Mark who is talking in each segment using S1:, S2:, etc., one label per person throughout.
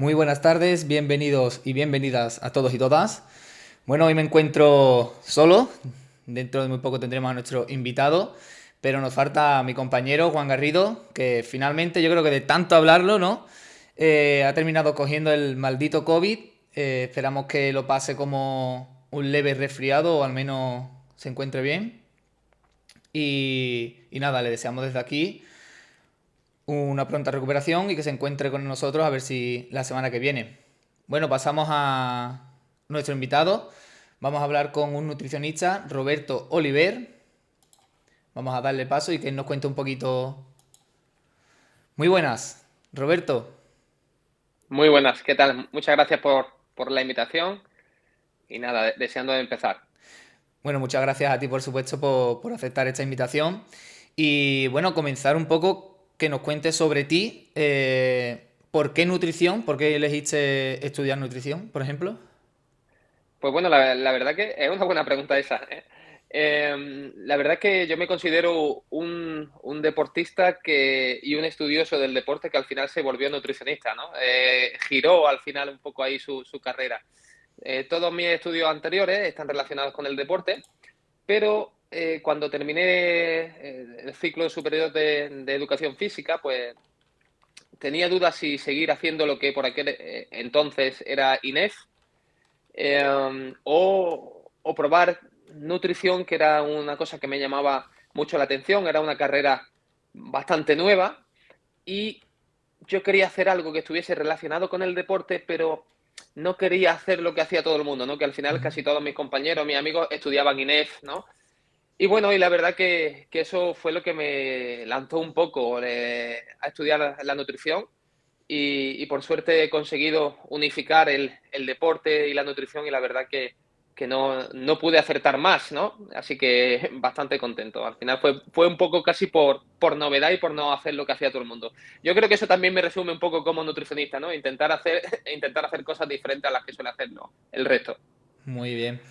S1: Muy buenas tardes, bienvenidos y bienvenidas a todos y todas. Bueno, hoy me encuentro solo, dentro de muy poco tendremos a nuestro invitado, pero nos falta mi compañero Juan Garrido, que finalmente yo creo que de tanto hablarlo, ¿no? Ha terminado cogiendo el maldito COVID. Esperamos que lo pase como un leve resfriado o al menos se encuentre bien. Y nada, le deseamos desde aquí una pronta recuperación y que se encuentre con nosotros a ver si la semana que viene. Bueno, pasamos a nuestro invitado. Vamos a hablar con un nutricionista, Roberto Oliver. Vamos a darle paso y que él nos cuente un poquito. Muy buenas, Roberto.
S2: Muy buenas, ¿qué tal? Muchas gracias por la invitación y nada, deseando empezar.
S1: Bueno, muchas gracias a ti, por supuesto, por aceptar esta invitación. Y bueno, comenzar un poco que nos cuentes sobre ti. ¿Por qué nutrición? ¿Por qué elegiste estudiar nutrición, por ejemplo?
S2: Pues bueno, la verdad que es una buena pregunta esa, ¿eh? La verdad que yo me considero un deportista y un estudioso del deporte que al final se volvió nutricionista, ¿no? Giró al final un poco ahí su carrera. Todos mis estudios anteriores están relacionados con el deporte, pero cuando terminé el ciclo superior de educación física, pues tenía dudas si seguir haciendo lo que por aquel entonces era INEF o probar nutrición, que era una cosa que me llamaba mucho la atención, era una carrera bastante nueva y yo quería hacer algo que estuviese relacionado con el deporte, pero no quería hacer lo que hacía todo el mundo, ¿no? Que al final casi todos mis compañeros, mis amigos estudiaban INEF, ¿no? Y bueno, y la verdad que eso fue lo que me lanzó un poco a estudiar la nutrición y por suerte he conseguido unificar el deporte y la nutrición y la verdad que no pude acertar más, ¿no? Así que bastante contento. Al final fue un poco casi por novedad y por no hacer lo que hacía todo el mundo. Yo creo que eso también me resume un poco como nutricionista, ¿no? Intentar hacer cosas diferentes a las que suele hacer, ¿no? El resto.
S1: Muy bien.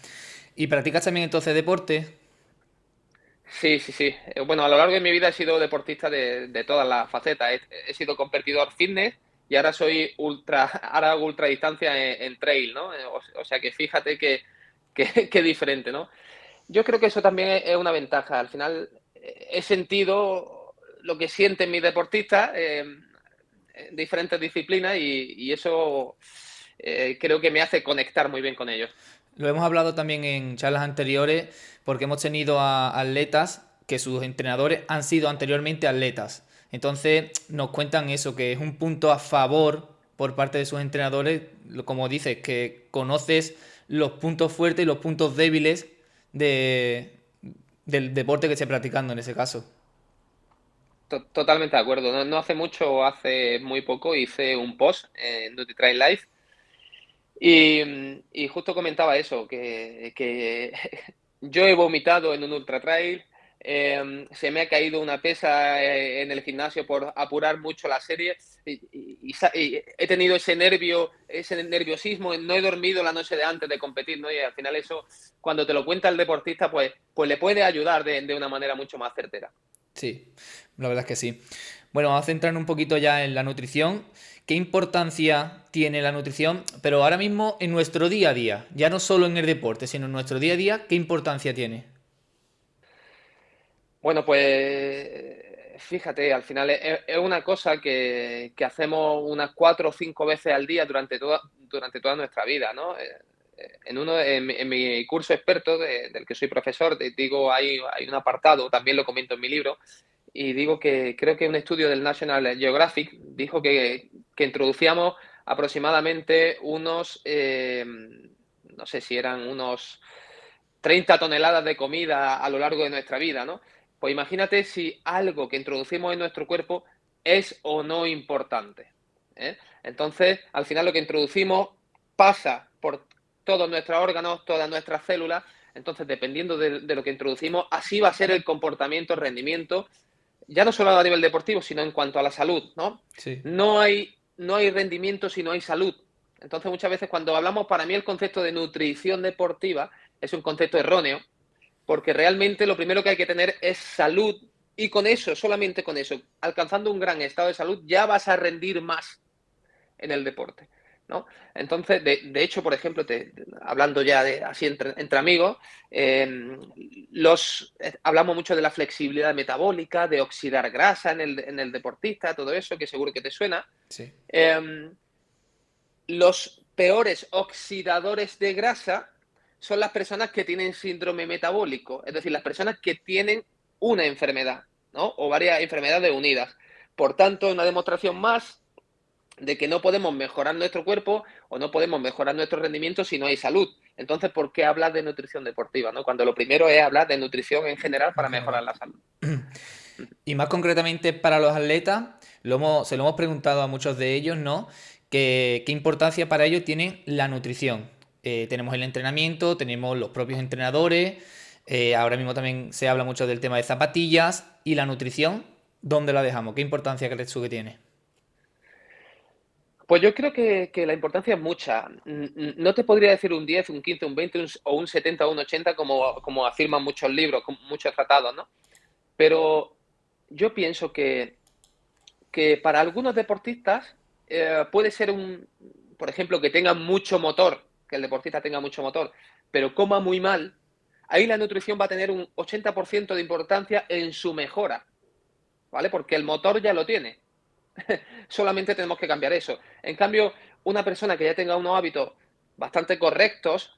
S1: ¿Y practicas también entonces deporte?
S2: Sí, sí, sí. Bueno, a lo largo de mi vida he sido deportista de todas las facetas. He sido competidor fitness y ahora soy ahora hago ultradistancia en trail, ¿no? O sea que fíjate que diferente, ¿no? Yo creo que eso también es una ventaja. Al final he sentido lo que sienten mis deportistas en diferentes disciplinas y eso creo que me hace conectar muy bien con ellos.
S1: Lo hemos hablado también en charlas anteriores porque hemos tenido a atletas que sus entrenadores han sido anteriormente atletas. Entonces nos cuentan eso, que es un punto a favor por parte de sus entrenadores, como dices, que conoces los puntos fuertes y los puntos débiles de, del deporte que esté practicando en ese caso.
S2: Totalmente de acuerdo. No hace mucho, hace muy poco, hice un post en NutriTrain Live y justo comentaba eso, que yo he vomitado en un ultra trail, se me ha caído una pesa en el gimnasio por apurar mucho la serie y he tenido ese nerviosismo, no he dormido la noche de antes de competir, ¿no? Y al final eso, cuando te lo cuenta el deportista, pues le puede ayudar de una manera mucho más certera.
S1: Sí, la verdad es que sí. Bueno, vamos a centrarnos un poquito ya en la nutrición. ¿Qué importancia tiene la nutrición? Pero ahora mismo en nuestro día a día, ya no solo en el deporte, sino en nuestro día a día, ¿qué importancia tiene?
S2: Bueno, pues fíjate, al final es una cosa que hacemos unas 4 o 5 veces al día durante toda nuestra vida, ¿no? En mi curso experto, del que soy profesor, digo, hay un apartado, también lo comento en mi libro, y digo que creo que un estudio del National Geographic dijo que introducíamos aproximadamente no sé si eran unos 30 toneladas de comida a lo largo de nuestra vida, ¿no? Pues imagínate si algo que introducimos en nuestro cuerpo es o no importante, ¿eh? Entonces, al final lo que introducimos pasa por todos nuestros órganos, todas nuestras células, entonces dependiendo de lo que introducimos, así va a ser el comportamiento, el rendimiento, ya no solo a nivel deportivo, sino en cuanto a la salud, ¿no?
S1: Sí.
S2: No hay rendimiento si no hay salud. Entonces, muchas veces cuando hablamos, para mí el concepto de nutrición deportiva es un concepto erróneo, porque realmente lo primero que hay que tener es salud y con eso, solamente con eso, alcanzando un gran estado de salud, ya vas a rendir más en el deporte. ¿no? Entonces, de hecho, por ejemplo, hablando ya así entre amigos, hablamos mucho de la flexibilidad metabólica, de oxidar grasa en el deportista, todo eso, que seguro que te suena.
S1: Sí.
S2: Los peores oxidadores de grasa son las personas que tienen síndrome metabólico, es decir, las personas que tienen una enfermedad, ¿no? O varias enfermedades unidas. Por tanto, una demostración más de que no podemos mejorar nuestro cuerpo o no podemos mejorar nuestro rendimiento si no hay salud. Entonces, ¿por qué hablar de nutrición deportiva, ¿no? Cuando lo primero es hablar de nutrición en general
S1: En
S2: para mejorar
S1: general.
S2: la salud.
S1: Y más concretamente para los atletas, se lo hemos preguntado a muchos de ellos, ¿no? ¿Qué importancia para ellos tiene la nutrición? Tenemos el entrenamiento, tenemos los propios entrenadores, ahora mismo también se habla mucho del tema de zapatillas y la nutrición, ¿dónde la dejamos? ¿Qué importancia crees tú que tiene?
S2: Pues yo creo que la importancia es mucha. No te podría decir un 10, un 15, un 20 o un 70 o un 80 como afirman muchos libros, muchos tratados, ¿no? Pero yo pienso que para algunos deportistas puede ser por ejemplo, que tengan mucho motor, que el deportista tenga mucho motor, pero coma muy mal, ahí la nutrición va a tener un 80% de importancia en su mejora, ¿vale? Porque el motor ya lo tiene. Solamente tenemos que cambiar eso. En cambio, una persona que ya tenga unos hábitos bastante correctos,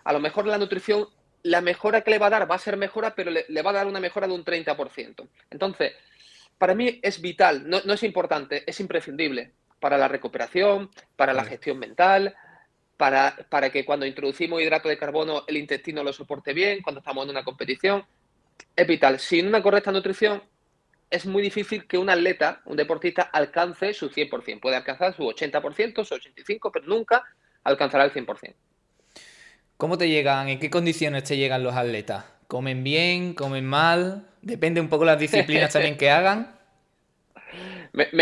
S2: a lo mejor la nutrición, la mejora que le va a dar va a ser mejora, pero le va a dar una mejora de un 30%. Entonces, para mí es vital, no es importante, es imprescindible para la recuperación, para la
S1: Claro.
S2: gestión mental, para que cuando introducimos hidrato de carbono el intestino lo soporte bien, cuando estamos en una competición. Es vital. Sin una correcta nutrición, es muy difícil que un atleta, un deportista, alcance su 100%. Puede alcanzar su 80%, su 85%, pero nunca alcanzará el 100%.
S1: ¿Cómo te llegan? ¿En qué condiciones te llegan los atletas? ¿Comen bien? ¿Comen mal? Depende un poco las disciplinas también que hagan.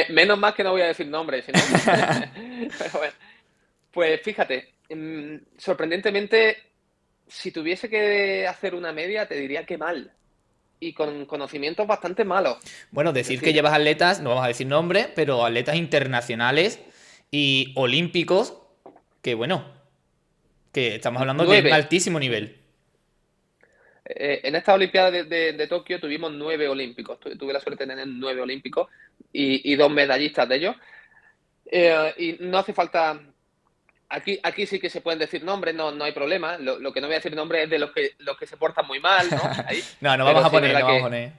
S2: Menos mal que no voy a decir nombres, si no. Pero bueno, pues fíjate, sorprendentemente, si tuviese que hacer una media, te diría que mal. Y con conocimientos bastante malos.
S1: Bueno,
S2: Es
S1: decir que
S2: decir,
S1: llevas atletas, no vamos a decir nombre, pero atletas internacionales y olímpicos, que bueno, que estamos hablando de un
S2: 9.
S1: altísimo nivel.
S2: En esta Olimpiada de Tokio tuvimos 9 olímpicos. Tuve la suerte de tener 9 olímpicos y 2 medallistas de ellos. Y no hace falta. Aquí sí que se pueden decir nombres, no hay problema. Lo que no voy a decir nombres es de los que se portan muy mal, ¿no? Ahí.
S1: No, no vamos
S2: Pero
S1: a
S2: sí es
S1: poner,
S2: verdad
S1: no vamos a
S2: que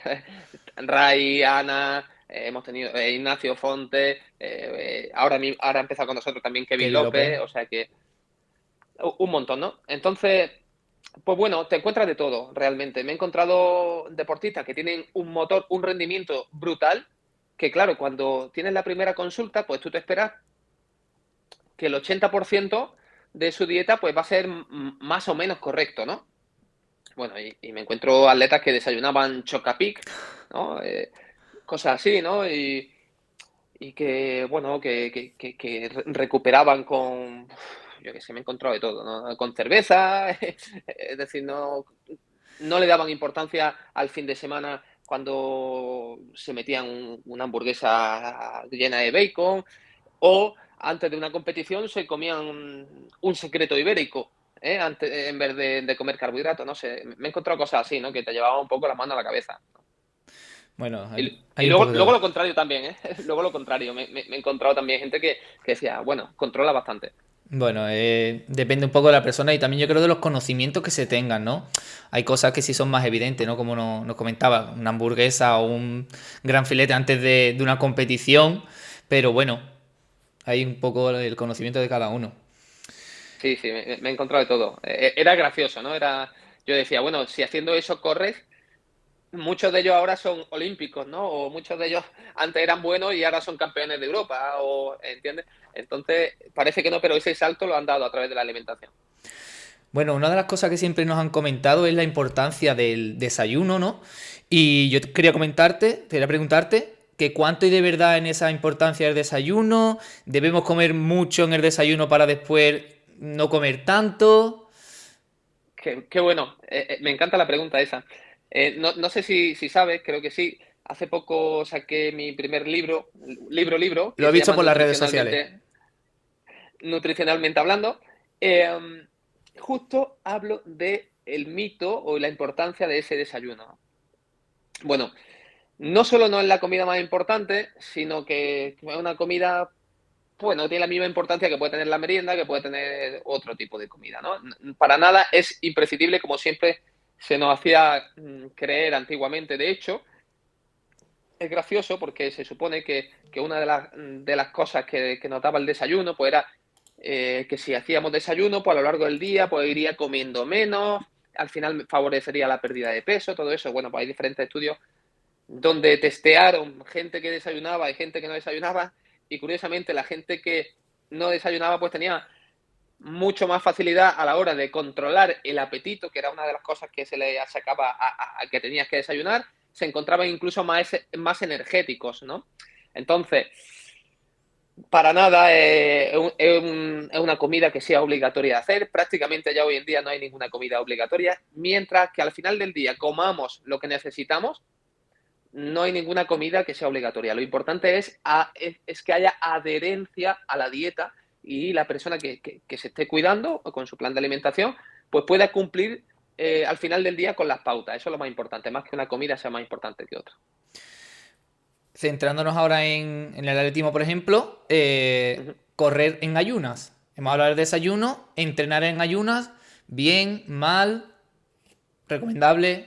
S1: poner.
S2: Ray, Ana, hemos tenido Ignacio Fonte, ahora ha empezado con nosotros también Kevin
S1: Kevin
S2: López,
S1: López.
S2: o sea que un montón, ¿no? Entonces, pues bueno, te encuentras de todo, realmente. Me he encontrado deportistas que tienen un motor, un rendimiento brutal, que claro, cuando tienes la primera consulta, pues tú te esperas que el 80% de su dieta pues va a ser más o menos correcto, ¿no? Bueno, y me encuentro atletas que desayunaban Chocapic, ¿no? Cosas así, ¿no? Y que, bueno, que recuperaban con, yo qué sé, me he encontrado de todo, ¿no? Con cerveza, es decir, no le daban importancia al fin de semana cuando se metían una hamburguesa llena de bacon o antes de una competición se comían un secreto ibérico, antes, en vez de comer carbohidratos, no sé, me he encontrado cosas así, ¿no? Que te llevaba un poco la mano a la cabeza.
S1: Bueno,
S2: Y
S1: hay un poco de
S2: luego
S1: todo.
S2: lo contrario también, ¿eh? Luego lo contrario, me he encontrado también gente que decía, bueno, controla bastante.
S1: Bueno, depende un poco de la persona y también yo creo de los conocimientos que se tengan, ¿no? Hay cosas que sí son más evidentes, ¿no? Como nos comentaba, una hamburguesa o un gran filete antes de una competición, pero bueno, hay un poco el conocimiento de cada uno.
S2: Sí, sí, me he encontrado de todo. Era gracioso, ¿no? Yo decía, bueno, si haciendo eso corres, muchos de ellos ahora son olímpicos, ¿no? O muchos de ellos antes eran buenos y ahora son campeones de Europa, ¿entiendes? Entonces, parece que no, pero ese salto lo han dado a través de la alimentación.
S1: Bueno, una de las cosas que siempre nos han comentado es la importancia del desayuno, ¿no? Y yo quería preguntarte que cuánto hay de verdad en esa importancia del desayuno, debemos comer mucho en el desayuno para después no comer tanto.
S2: Qué bueno, me encanta la pregunta esa. No sé si sabes, creo que sí. Hace poco saqué mi primer libro,
S1: Lo he
S2: que se
S1: visto
S2: llama
S1: por las redes sociales.
S2: Nutricionalmente. nutricionalmente hablando, eh, justo hablo de el mito o la importancia de ese desayuno. Bueno, no solo no es la comida más importante, sino que es una comida, pues no tiene la misma importancia que puede tener la merienda, que puede tener otro tipo de comida, ¿no? Para nada es imprescindible, como siempre se nos hacía creer antiguamente. De hecho, es gracioso porque se supone que una de las cosas que nos daba el desayuno, pues era que si hacíamos desayuno, pues a lo largo del día, pues iría comiendo menos, al final favorecería la pérdida de peso, todo eso. Bueno, pues hay diferentes estudios donde testearon gente que desayunaba y gente que no desayunaba, y curiosamente la gente que no desayunaba pues tenía mucho más facilidad a la hora de controlar el apetito, que era una de las cosas que se le achacaba a que tenías que desayunar, se encontraban incluso más energéticos, ¿no? Entonces, para nada es una comida que sea obligatoria de hacer. Prácticamente ya hoy en día no hay ninguna comida obligatoria, mientras que al final del día comamos lo que necesitamos, no hay ninguna comida que sea obligatoria. Lo importante es que haya adherencia a la dieta y la persona que se esté cuidando o con su plan de alimentación, pues pueda cumplir al final del día con las pautas. Eso es lo más importante, más que una comida sea más importante que otra.
S1: Centrándonos ahora en el atletismo, por ejemplo,
S2: Ujú.
S1: correr en ayunas. Hemos hablado del desayuno, entrenar en ayunas, bien, mal, recomendable.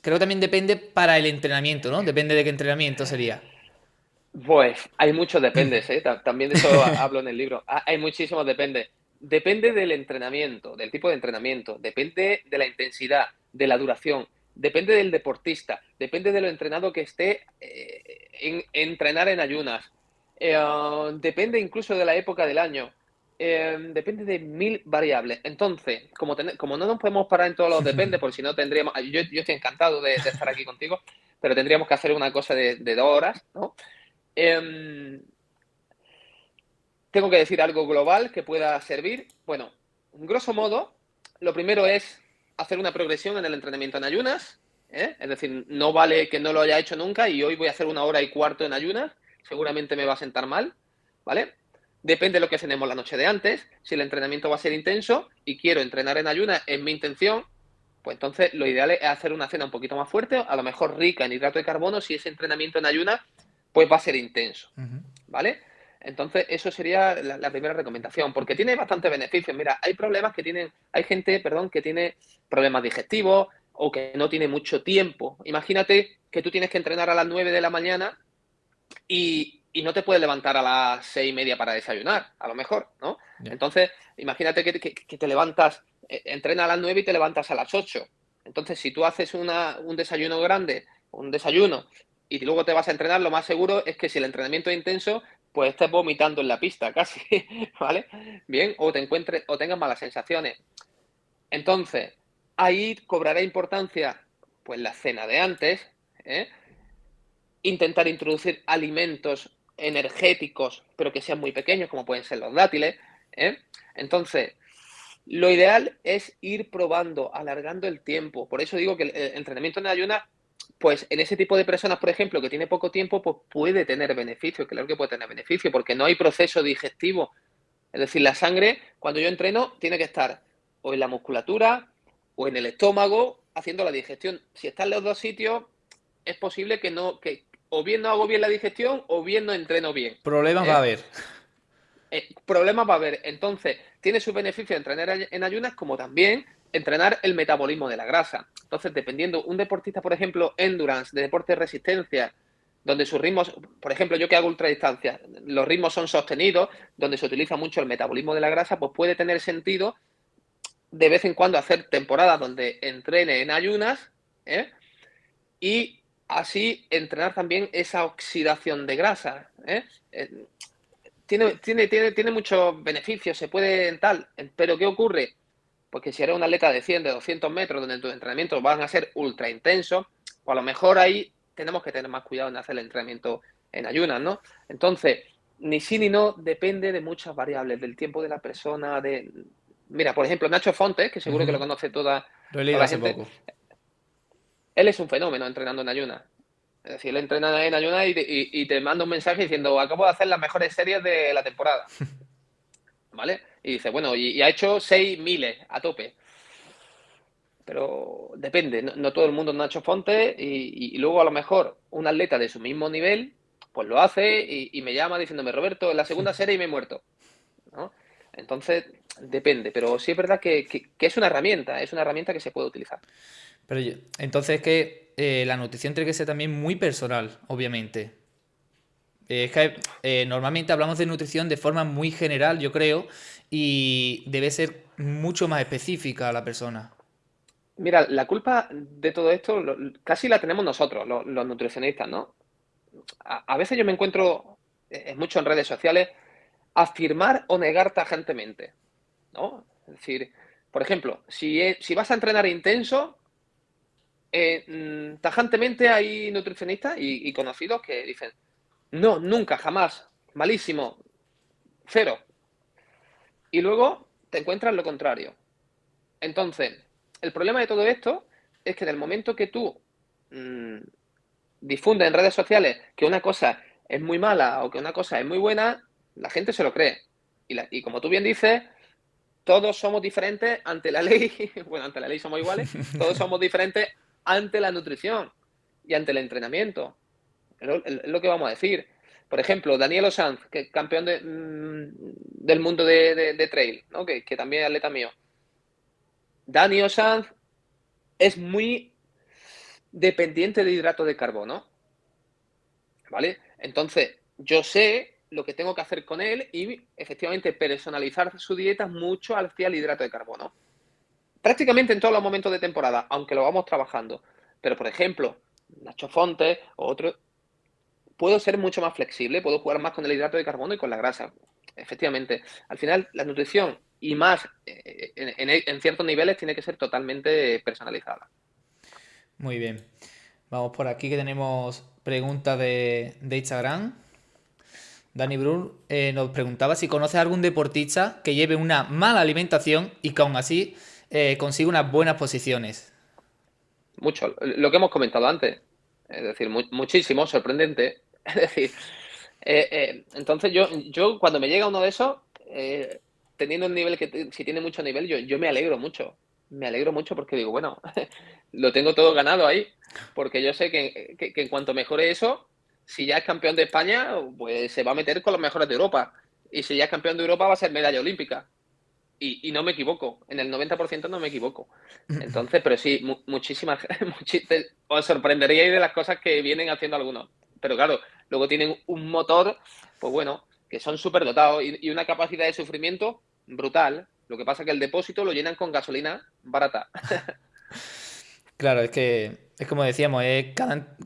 S1: Creo que también depende para el entrenamiento, ¿no? Depende de qué entrenamiento sería.
S2: Pues hay muchos dependes, ¿eh? También de eso hablo en el libro. Hay muchísimos dependes. Depende del entrenamiento, del tipo de entrenamiento, depende de la intensidad, de la duración, depende del deportista, depende de lo entrenado que esté en entrenar en ayunas, depende incluso de la época del año, depende de mil variables. Entonces, como no nos podemos parar en todos los depende, porque si no tendríamos, yo estoy encantado de estar aquí contigo, pero tendríamos que hacer una cosa de 2 horas, ¿no? Eh, Tengo que decir algo global que pueda servir. Bueno, grosso modo, lo primero es hacer una progresión en el entrenamiento en ayunas. Es decir, no vale que no lo haya hecho nunca y hoy voy a hacer 1 hora y cuarto en ayunas. Seguramente me va a sentar mal, ¿vale? Depende de lo que cenemos la noche de antes. Si el entrenamiento va a ser intenso y quiero entrenar en ayunas, es mi intención, pues entonces lo ideal es hacer una cena un poquito más fuerte, a lo mejor rica en hidrato de carbono, si ese entrenamiento en ayunas, pues va a ser intenso,
S1: Ujú.
S2: ¿vale? Entonces, eso sería la primera recomendación, porque tiene bastantes beneficios. Mira, hay problemas que tienen, hay gente, perdón, que tiene problemas digestivos o que no tiene mucho tiempo. Imagínate que tú tienes que entrenar a las 9 de la mañana y no te puedes levantar a las 6:30 para desayunar, a lo mejor, ¿no?
S1: Ya.
S2: Entonces, imagínate que te levantas, entrena a las 9 y te levantas a las 8. Entonces, si tú haces un desayuno grande, un desayuno, y luego te vas a entrenar, lo más seguro es que si el entrenamiento es intenso, pues estés vomitando en la pista casi, ¿vale? Bien, o te encuentres o tengas malas sensaciones. Entonces, ahí cobrará importancia pues la cena de antes, ¿eh? Intentar introducir alimentos energéticos, pero que sean muy pequeños, como pueden ser los dátiles, ¿eh? Entonces, lo ideal es ir probando, alargando el tiempo. Por eso digo que el entrenamiento en ayunas, pues en ese tipo de personas, por ejemplo, que tiene poco tiempo, pues puede tener beneficio, claro que puede tener beneficio, porque no hay proceso digestivo. Es decir, la sangre, cuando yo entreno, tiene que estar o en la musculatura o en el estómago haciendo la digestión. Si está en los dos sitios, es posible que no, que o bien no hago bien la digestión o bien no entreno bien.
S1: Problemas va a
S2: ¿Eh?
S1: haber.
S2: Problemas va a haber. Entonces, tiene su beneficio entrenar en ayunas como también entrenar el metabolismo de la grasa. Entonces, dependiendo, un deportista, por ejemplo, endurance, de deporte de resistencia, donde sus ritmos, por ejemplo, yo que hago ultradistancia, los ritmos son sostenidos, donde se utiliza mucho el metabolismo de la grasa, pues puede tener sentido de vez en cuando hacer temporadas donde entrene en ayunas, ¿eh? Y así entrenar también esa oxidación de grasa, ¿eh? Tiene muchos beneficios, se puede tal, pero ¿qué ocurre? Pues que si eres un atleta de 100, de 200 metros, donde tus entrenamientos van a ser ultra intensos, pues a lo mejor ahí tenemos que tener más cuidado en hacer el entrenamiento en ayunas, ¿no? Entonces, ni sí ni no depende de muchas variables, del tiempo de la persona, de... Mira, por ejemplo, Nacho Fontes, que seguro que lo
S1: Ujú.
S2: conoce toda,
S1: Lo he
S2: toda
S1: leído
S2: la
S1: hace
S2: gente,
S1: poco.
S2: él es un fenómeno entrenando en ayunas. Es decir, él entrena en ayunas y te manda un mensaje diciendo, acabo de hacer las mejores series de la temporada. ¿vale? Y dice, bueno, y ha hecho 6 miles a tope. Pero depende, no todo el mundo es Nacho Fonte y luego a lo mejor un atleta de su mismo nivel, pues lo hace y me llama diciéndome, Roberto, en la segunda serie me he muerto, ¿no? Entonces, depende, pero sí es verdad que es una herramienta que se puede utilizar.
S1: Pero entonces es que la nutrición tiene que ser también muy personal, obviamente. Es que normalmente hablamos de nutrición de forma muy general, yo creo, y debe ser mucho más específica a la persona.
S2: Mira, la culpa de todo esto casi la tenemos nosotros, los nutricionistas, ¿no? A veces yo me encuentro mucho en redes sociales afirmar o negar tajantemente, ¿no? Es decir, por ejemplo, si vas a entrenar intenso, tajantemente hay nutricionistas y conocidos que dicen, no, nunca, jamás, malísimo, cero. Y luego te encuentras lo contrario. Entonces, el problema de todo esto es que en el momento que tú mmm, difundes en redes sociales que una cosa es muy mala o que una cosa es muy buena, la gente se lo cree. Y como tú bien dices, todos somos diferentes ante la ley, bueno, ante la ley somos iguales, todos somos diferentes ante la nutrición y ante el entrenamiento. Es lo que vamos a decir. Por ejemplo, Daniel Sanz, que es campeón del mundo de trail, ¿no? Que también es atleta mío. Daniel Sanz es muy dependiente de hidratos de carbono, ¿vale? Entonces, yo sé lo que tengo que hacer con él y efectivamente personalizar su dieta mucho hacia el hidrato de carbono. Prácticamente en todos los momentos de temporada, aunque lo vamos trabajando. Pero, por ejemplo, Nacho Fonte o otro, puedo ser mucho más flexible, puedo jugar más con el hidrato de carbono y con la grasa. Efectivamente, al final la nutrición y más en ciertos niveles tiene que ser totalmente personalizada.
S1: Muy bien. Vamos por aquí que tenemos preguntas de Instagram. Dani Brun nos preguntaba si conoces algún deportista que lleve una mala alimentación y que aún así consiga unas buenas posiciones.
S2: Mucho, lo que hemos comentado antes, es decir, muchísimo, sorprendente. Es decir, entonces yo cuando me llega uno de esos, teniendo un nivel si tiene mucho nivel, yo me alegro mucho porque digo, bueno, lo tengo todo ganado ahí, porque yo sé que en cuanto mejore eso, si ya es campeón de España, pues se va a meter con los mejores de Europa, y si ya es campeón de Europa va a ser medalla olímpica. Y no me equivoco, en el 90% no me equivoco. Entonces, pero sí, muchísimas, os sorprenderíais de las cosas que vienen haciendo algunos. Pero claro, luego tienen un motor, pues bueno, que son súper dotados y una capacidad de sufrimiento brutal. Lo que pasa es que el depósito lo llenan con gasolina barata.
S1: Claro, es que es como decíamos,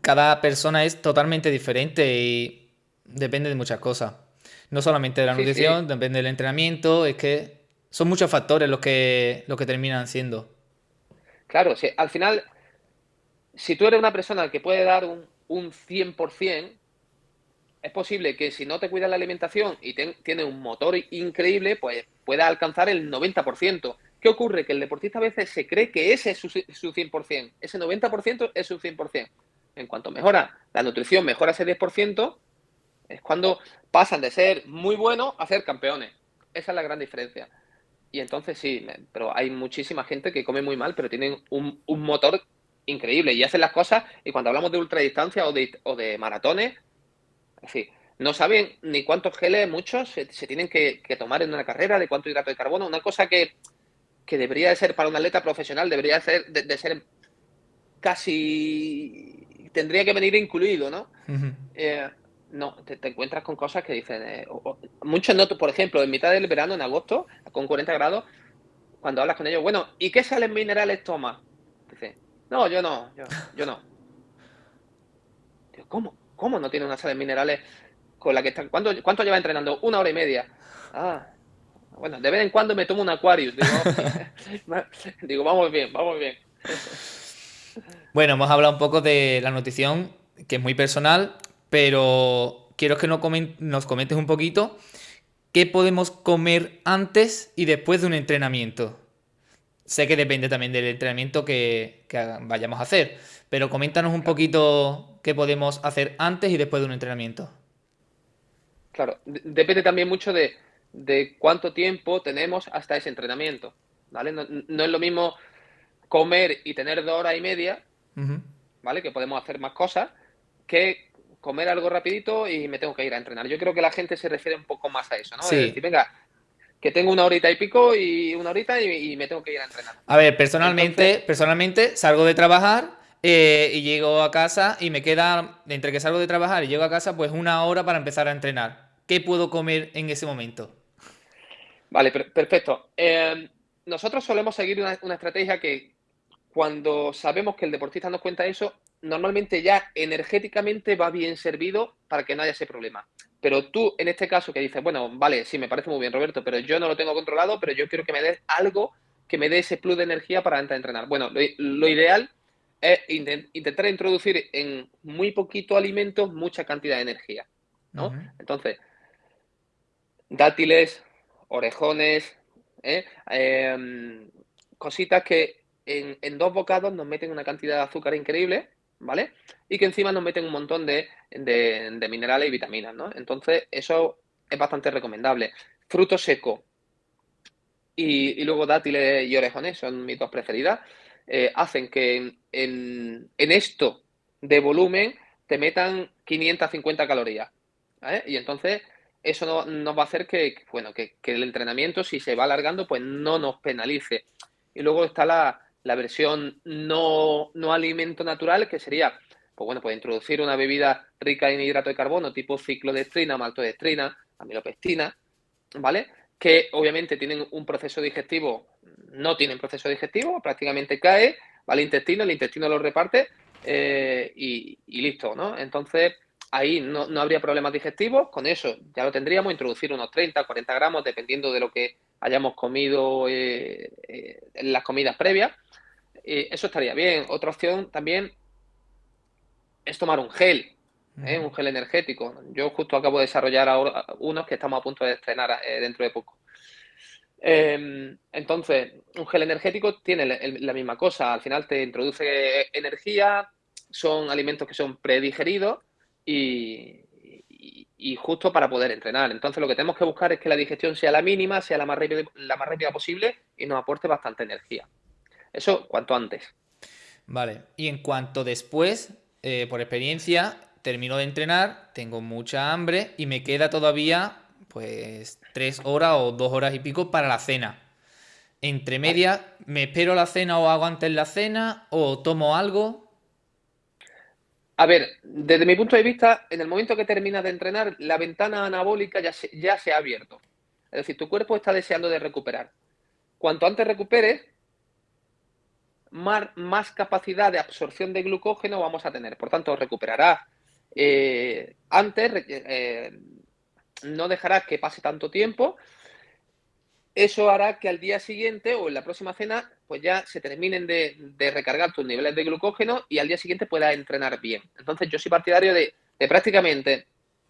S1: cada persona es totalmente diferente y depende de muchas cosas. No solamente de la
S2: Sí, sí,
S1: nutrición, depende del entrenamiento, es que son muchos factores los que terminan siendo.
S2: claro, sí, al final, si tú eres una persona que puede dar un 100%, es posible que si no te cuidas la alimentación y tiene un motor increíble, pues pueda alcanzar el 90%. ¿Qué ocurre? Que el deportista a veces se cree que ese es su 100%, ese 90% es su 100%. En cuanto mejora la nutrición, mejora ese 10%, es cuando pasan de ser muy buenos a ser campeones. Esa es la gran diferencia. Y entonces sí, pero hay muchísima gente que come muy mal, pero tienen un motor increíble y hacen las cosas. Y cuando hablamos de ultradistancia o de maratones, es decir, no saben ni cuántos geles, muchos, se tienen que tomar en una carrera, de cuánto hidrato de carbono, una cosa que debería de ser para un atleta profesional, debería ser de ser casi, tendría que venir incluido, ¿no?
S1: Ujú.
S2: Eh, no, te encuentras con cosas que dicen, muchos no, por ejemplo, en mitad del verano, en agosto, con 40 grados, cuando hablas con ellos, bueno, ¿y qué sales minerales tomas? Dice, no, yo no, yo no. Digo, ¿cómo? ¿Cómo no tiene unas sales minerales con la que está? ¿Cuánto lleva entrenando? 1 hora y media. Ah, bueno, de vez en cuando me tomo un Aquarius. Digo, digo, vamos bien, vamos bien.
S1: Bueno, hemos hablado un poco de la nutrición, que es muy personal, pero quiero que nos comentes un poquito qué podemos comer antes y después de un entrenamiento. Sé que depende también del entrenamiento que vayamos a hacer, pero coméntanos un
S2: Claro,
S1: poquito qué podemos hacer antes y después de un entrenamiento.
S2: claro. Depende también mucho de de cuánto tiempo tenemos hasta ese entrenamiento, ¿vale? No es lo mismo comer y tener 2 horas y media,
S1: Ujú.
S2: ¿vale? Que podemos hacer más cosas, que comer algo rapidito y me tengo que ir a entrenar. Yo creo que la gente se refiere un poco más a eso, ¿no? De decir,
S1: Sí.
S2: venga, que tengo 1 horita y pico y 1 horita y me tengo que ir a entrenar.
S1: A ver,
S2: Entonces,
S1: personalmente salgo de trabajar y llego a casa y me queda, entre que salgo de trabajar y llego a casa, pues 1 hora para empezar a entrenar. ¿Qué puedo comer en ese momento?
S2: vale, perfecto. Nosotros solemos seguir una estrategia que cuando sabemos que el deportista nos cuenta eso, normalmente ya energéticamente va bien servido para que no haya ese problema. Pero tú, en este caso, que dices, bueno, vale, sí, me parece muy bien, Roberto, pero yo no lo tengo controlado, pero yo quiero que me des algo que me dé ese plus de energía para antes de entrenar. Bueno, lo ideal es intentar introducir en muy poquito alimento mucha cantidad de energía, ¿no?
S1: Ujú.
S2: Entonces, dátiles, orejones, ¿eh? Cositas que en 2 bocados nos meten una cantidad de azúcar increíble, ¿vale? Y que encima nos meten un montón de minerales y vitaminas, ¿no? Entonces, eso es bastante recomendable. Fruto seco y luego dátiles y orejones son mis dos preferidas. Hacen que en esto de volumen te metan 550 calorías, ¿vale? Y entonces eso nos va a hacer bueno, que el entrenamiento, si se va alargando, pues no nos penalice. Y luego está la versión no alimento natural, que sería, pues bueno, pues introducir una bebida rica en hidrato de carbono, tipo ciclodestrina, maltodextrina, amilopectina, ¿vale? Que obviamente tienen un proceso digestivo, no tienen proceso digestivo, prácticamente cae, va al intestino, el intestino lo reparte y listo, ¿no? Entonces, ahí no habría problemas digestivos, con eso ya lo tendríamos, introducir unos 30, 40 gramos, dependiendo de lo que hayamos comido en las comidas previas. Eso estaría bien. Otra opción también es tomar
S1: Ujú.
S2: un gel energético. Yo justo acabo de desarrollar ahora unos que estamos a punto de estrenar dentro de poco. Entonces, un gel energético tiene la misma cosa. Al final te introduce energía, son alimentos que son predigeridos y justo para poder entrenar. Entonces, lo que tenemos que buscar es que la digestión sea la mínima, sea la más rápida posible y nos aporte bastante energía. Eso cuanto antes.
S1: Vale. Y en cuanto después, por experiencia, termino de entrenar, tengo mucha hambre y me queda todavía, pues, 3 horas o 2 horas y pico para la cena. Entre
S2: Vale.
S1: medias, ¿me espero la cena o hago antes la cena o tomo algo?
S2: A ver, desde mi punto de vista, en el momento que terminas de entrenar, la ventana anabólica ya se ha abierto. Es decir, tu cuerpo está deseando de recuperar. Cuanto antes recuperes, más capacidad de absorción de glucógeno vamos a tener. Por tanto, recuperarás antes, no dejarás que pase tanto tiempo. Eso hará que al día siguiente o en la próxima cena, pues ya se terminen de recargar tus niveles de glucógeno y al día siguiente puedas entrenar bien. Entonces, yo soy partidario de prácticamente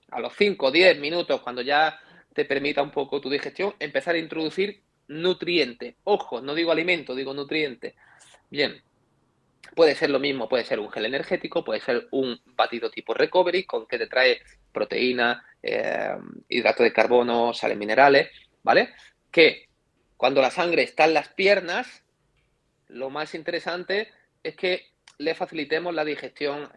S2: a los 5 o 10 minutos, cuando ya te permita un poco tu digestión, empezar a introducir nutrientes. Ojo, no digo alimento, digo nutrientes. Bien, puede ser lo mismo, puede ser un gel energético, puede ser un batido tipo recovery con que te trae proteína, hidrato de carbono, sales minerales, ¿vale? Que cuando la sangre está en las piernas, lo más interesante es que le facilitemos la digestión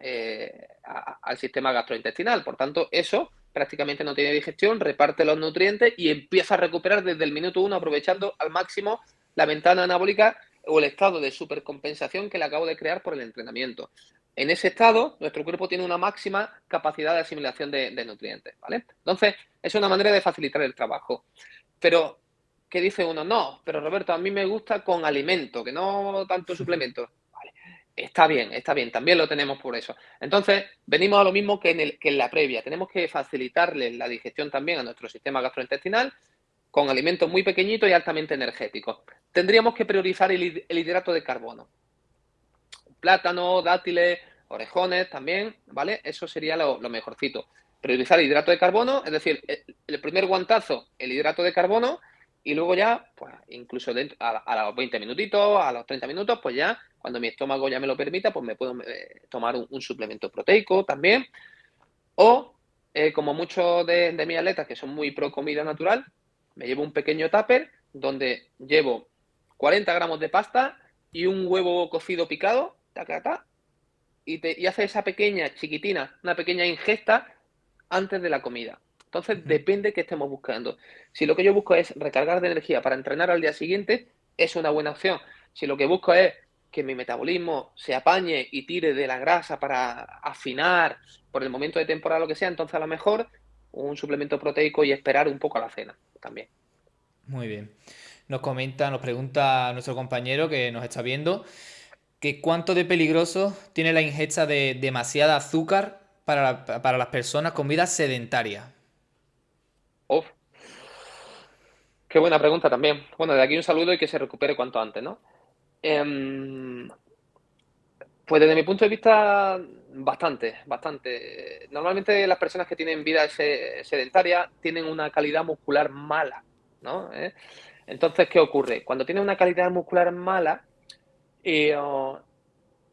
S2: al sistema gastrointestinal. Por tanto, eso prácticamente no tiene digestión, reparte los nutrientes y empieza a recuperar desde el minuto uno, aprovechando al máximo la ventana anabólica o el estado de supercompensación que le acabo de crear por el entrenamiento. En ese estado, nuestro cuerpo tiene una máxima capacidad de asimilación de nutrientes, ¿vale? Entonces, es una manera de facilitar el trabajo. Pero, ¿qué dice uno? No, pero Roberto, a mí me gusta con alimento, que no tanto suplemento. Vale, está bien, también lo tenemos por eso. Entonces, venimos a lo mismo que en la previa. Tenemos que facilitarle la digestión también a nuestro sistema gastrointestinal con alimentos muy pequeñitos y altamente energéticos. Tendríamos que priorizar el hidrato de carbono. Plátano, dátiles, orejones también, ¿vale? Eso sería lo mejorcito. Priorizar el hidrato de carbono, es decir, el primer guantazo, el hidrato de carbono, y luego ya, pues incluso a los 20 minutitos, a los 30 minutos, pues ya, cuando mi estómago ya me lo permita, pues me puedo tomar un suplemento proteico también. O, como muchos de mis atletas que son muy pro comida natural, Me llevo un pequeño tupper donde llevo 40 gramos de pasta y un huevo cocido picado, y hace esa pequeña, chiquitina, una pequeña ingesta antes de la comida. Entonces,
S1: Ujú.
S2: depende qué estemos buscando. Si lo que yo busco es recargar de energía para entrenar al día siguiente, es una buena opción. Si lo que busco es que mi metabolismo se apañe y tire de la grasa para afinar por el momento de temporada, lo que sea, entonces a lo mejor un suplemento proteico y esperar un poco a la cena también.
S1: Muy bien. Nos pregunta nuestro compañero que nos está viendo, que cuánto de peligroso tiene la ingesta de demasiada azúcar para las personas con vida sedentaria.
S2: Uf, qué buena pregunta también. Bueno, de aquí un saludo y que se recupere cuanto antes, ¿no? Em, Pues desde mi punto de vista, bastante, bastante. Normalmente las personas que tienen vida sedentaria tienen una calidad muscular mala, ¿no? Entonces, ¿qué ocurre? Cuando tienen una calidad muscular mala, oh,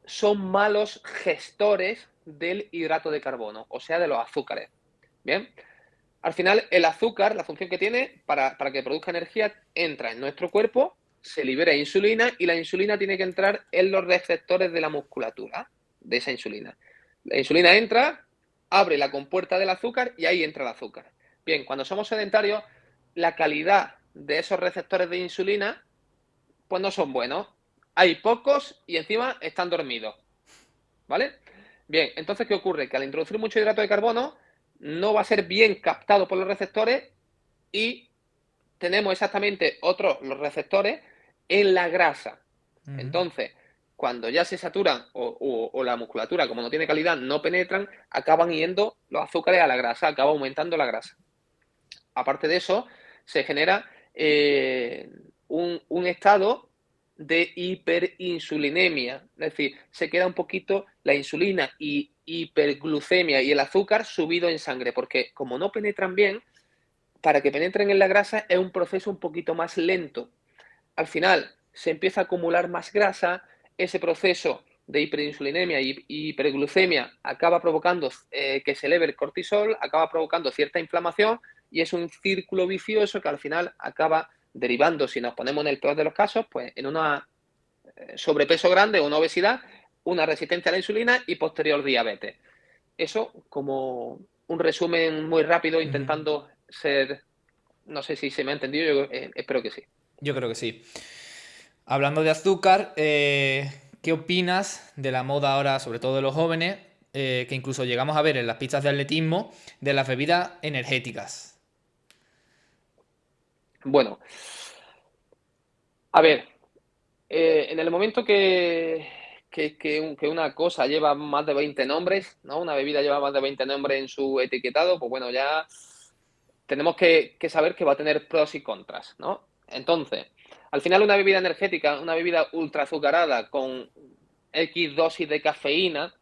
S2: son malos gestores del hidrato de carbono, o sea, de los azúcares. Bien, al final el azúcar, la función que tiene para que produzca energía, entra en nuestro cuerpo, se libera insulina y la insulina tiene que entrar en los receptores de la musculatura de esa insulina. La insulina entra, abre la compuerta del azúcar y ahí entra el azúcar. Bien, cuando somos sedentarios, la calidad de esos receptores de insulina pues no son buenos. Hay pocos y encima están dormidos. ¿Vale? Bien, entonces, ¿qué ocurre? Que al introducir mucho hidrato de carbono, no va a ser bien captado por los receptores y tenemos exactamente otros, los receptores, en la grasa.
S1: Ujú.
S2: Entonces, cuando ya se saturan o la musculatura, como no tiene calidad, no penetran, acaban yendo los azúcares a la grasa, acaba aumentando la grasa. Aparte de eso, se genera un estado de hiperinsulinemia, es decir, se queda un poquito la insulina y hiperglucemia y el azúcar subido en sangre, porque como no penetran bien, para que penetren en la grasa es un proceso un poquito más lento. Al final se empieza a acumular más grasa, ese proceso de hiperinsulinemia y hiperglucemia acaba provocando que se eleve el cortisol, acaba provocando cierta inflamación y es un círculo vicioso que al final acaba derivando, si nos ponemos en el peor de los casos, pues en una sobrepeso grande, una obesidad, una resistencia a la insulina y posterior diabetes. Eso como un resumen muy rápido
S1: Ujú.
S2: intentando ser, no sé si se me ha entendido, yo espero que sí.
S1: Yo creo que sí. Hablando de azúcar, ¿qué opinas de la moda ahora, sobre todo de los jóvenes, que incluso llegamos a ver en las pistas de atletismo, de las bebidas energéticas?
S2: Bueno, a ver, en el momento que una cosa lleva más de 20 nombres, ¿no? Una bebida lleva más de 20 nombres en su etiquetado, pues bueno, ya tenemos que saber que va a tener pros y contras, ¿no? Entonces, al final una bebida energética, una bebida ultra azucarada con X dosis de cafeína,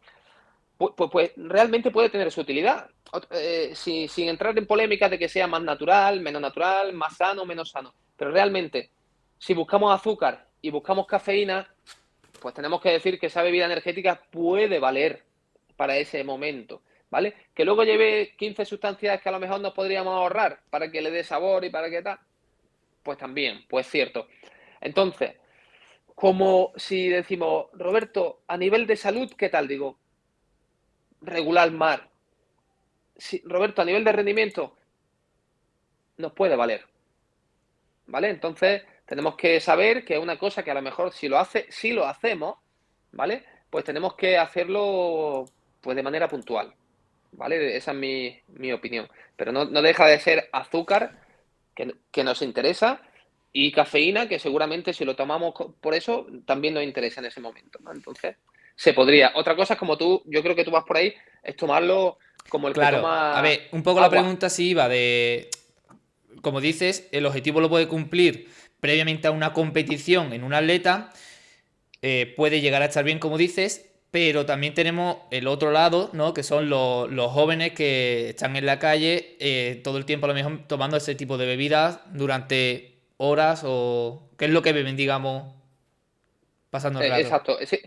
S2: pues realmente puede tener su utilidad. Sin entrar en polémicas de que sea más natural, menos natural, más sano, menos sano. Pero realmente, si buscamos azúcar y buscamos cafeína, pues tenemos que decir que esa bebida energética puede valer para ese momento, ¿vale? Que luego lleve 15 sustancias que a lo mejor nos podríamos ahorrar para que le dé sabor y para que tal, pues también, pues cierto. Entonces, como si decimos, Roberto, a nivel de salud, ¿qué tal? Digo, regular mar. Roberto, a nivel de rendimiento, nos puede valer, ¿vale? Entonces, tenemos que saber que es una cosa que a lo mejor si lo hacemos, ¿vale? Pues tenemos que hacerlo pues de manera puntual, ¿vale? Esa es mi opinión. Pero no deja de ser azúcar que nos interesa y cafeína que seguramente si lo tomamos por eso también nos interesa en ese momento, ¿no? Entonces, se podría. Otra cosa es como yo creo que tú vas por ahí, es tomarlo como el que
S1: Claro, a
S2: toma
S1: ver, un poco la
S2: agua.
S1: pregunta sí iba de, como dices, el objetivo lo puede cumplir previamente a una competición en un atleta, puede llegar a estar bien, como dices, pero también tenemos el otro lado, ¿no? Que son los jóvenes que están en la calle todo el tiempo a lo mejor tomando ese tipo de bebidas durante horas o qué es lo que beben, digamos, pasando el rato.
S2: Exacto, sí,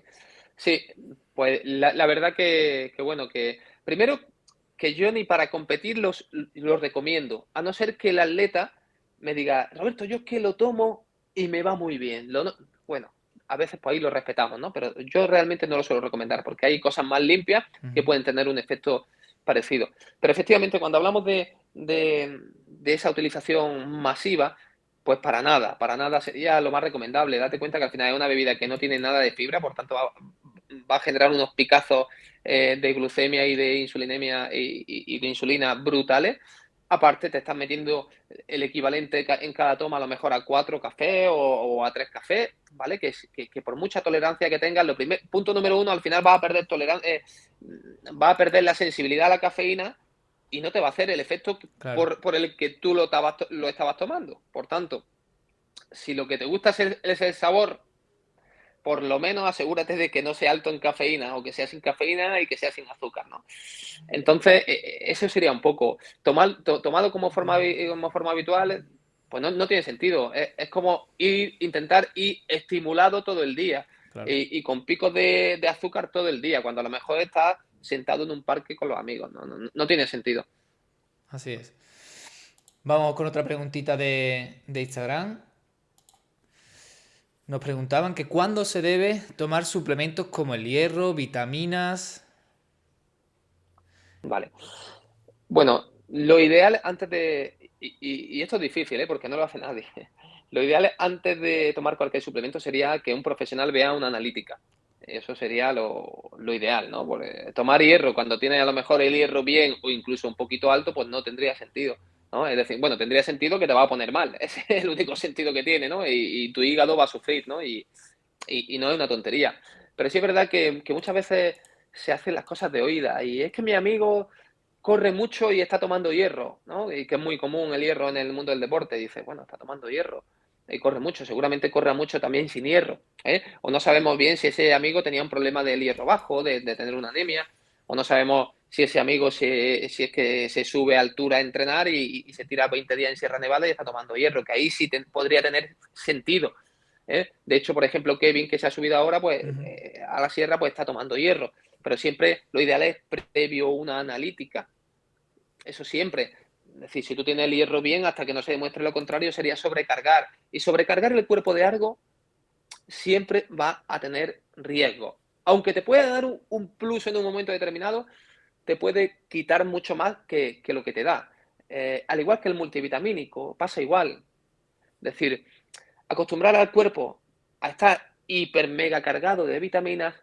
S2: sí, pues la verdad que bueno, que primero que yo ni para competir los recomiendo, a no ser que el atleta me diga, Roberto, yo es que lo tomo y me va muy bien. Bueno, a veces pues ahí lo respetamos, ¿no? Pero yo realmente no lo suelo recomendar porque hay cosas más limpias que
S1: Ujú.
S2: pueden tener un efecto parecido. Pero efectivamente, cuando hablamos de esa utilización masiva, pues para nada sería lo más recomendable. Date cuenta que al final es una bebida que no tiene nada de fibra, por tanto va a generar unos picazos de glucemia y de insulinemia y de insulina brutales. Aparte, te estás metiendo el equivalente en cada toma a lo mejor a 4 cafés o a 3 cafés, ¿vale? Que por mucha tolerancia que tengas, punto número uno, al final vas a perder vas a perder la sensibilidad a la cafeína y no te va a hacer el efecto
S1: Claro.
S2: por el que tú lo estabas tomando. Por tanto, si lo que te gusta es el sabor, por lo menos asegúrate de que no sea alto en cafeína o que sea sin cafeína y que sea sin azúcar, ¿no? Entonces, eso sería un poco. Tomado como forma habitual, pues no tiene sentido. Es como intentar ir estimulado todo el día
S1: Claro.
S2: y con picos de azúcar todo el día, cuando a lo mejor estás sentado en un parque con los amigos. No tiene sentido.
S1: Así es. Vamos con otra preguntita de Instagram. Nos preguntaban que cuándo se debe tomar suplementos como el hierro, vitaminas.
S2: Vale. Bueno, lo ideal antes de. Y esto es difícil, ¿eh? Porque no lo hace nadie. Lo ideal antes de tomar cualquier suplemento sería que un profesional vea una analítica. Eso sería lo ideal, ¿no? Porque tomar hierro cuando tienes a lo mejor el hierro bien o incluso un poquito alto, pues no tendría sentido, ¿no? Es decir, bueno, tendría sentido que te va a poner mal. Ese es el único sentido que tiene, ¿no? Y tu hígado va a sufrir, ¿no? Y no es una tontería. Pero sí es verdad que muchas veces se hacen las cosas de oídas. Y es que mi amigo corre mucho y está tomando hierro, ¿no? Y que es muy común el hierro en el mundo del deporte. Dice, bueno, está tomando hierro y corre mucho, seguramente corra mucho también sin hierro, ¿eh? O no sabemos bien si ese amigo tenía un problema del hierro bajo, de tener una anemia, o no sabemos si ese amigo si es que se sube a altura a entrenar y se tira 20 días en Sierra Nevada y está tomando hierro, que ahí sí podría tener sentido. ¿Eh? De hecho, por ejemplo, Kevin, que se ha subido ahora pues,
S1: Ujú.
S2: a la sierra, pues está tomando hierro. Pero siempre lo ideal es previo una analítica. Eso siempre. Es decir, si tú tienes el hierro bien, hasta que no se demuestre lo contrario, sería sobrecargar. Y sobrecargar el cuerpo de algo siempre va a tener riesgo. Aunque te pueda dar un plus en un momento determinado, te puede quitar mucho más que lo que te da. Al igual que el multivitamínico, pasa igual. Es decir, acostumbrar al cuerpo a estar hiper mega cargado de vitaminas,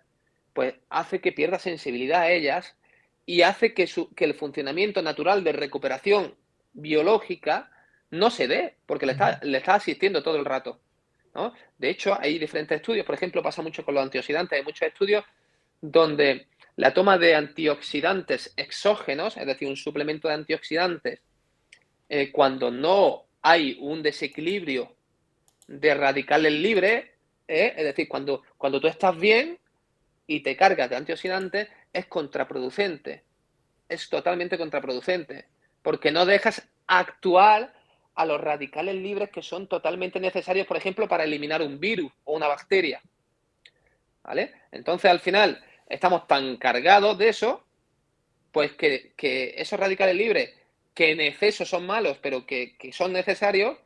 S2: pues hace que pierda sensibilidad a ellas y hace que el funcionamiento natural de recuperación biológica no se dé, porque
S1: Ujú.
S2: le está asistiendo todo el rato, ¿no? De hecho, hay diferentes estudios, por ejemplo, pasa mucho con los antioxidantes, hay muchos estudios donde la toma de antioxidantes exógenos, es decir, un suplemento de antioxidantes, cuando no hay un desequilibrio de radicales libres, es decir, cuando tú estás bien y te cargas de antioxidantes, es contraproducente, es totalmente contraproducente, porque no dejas actuar a los radicales libres que son totalmente necesarios, por ejemplo, para eliminar un virus o una bacteria, ¿vale? Entonces, al final, estamos tan cargados de eso, pues que esos radicales libres, que en exceso son malos, pero que son necesarios,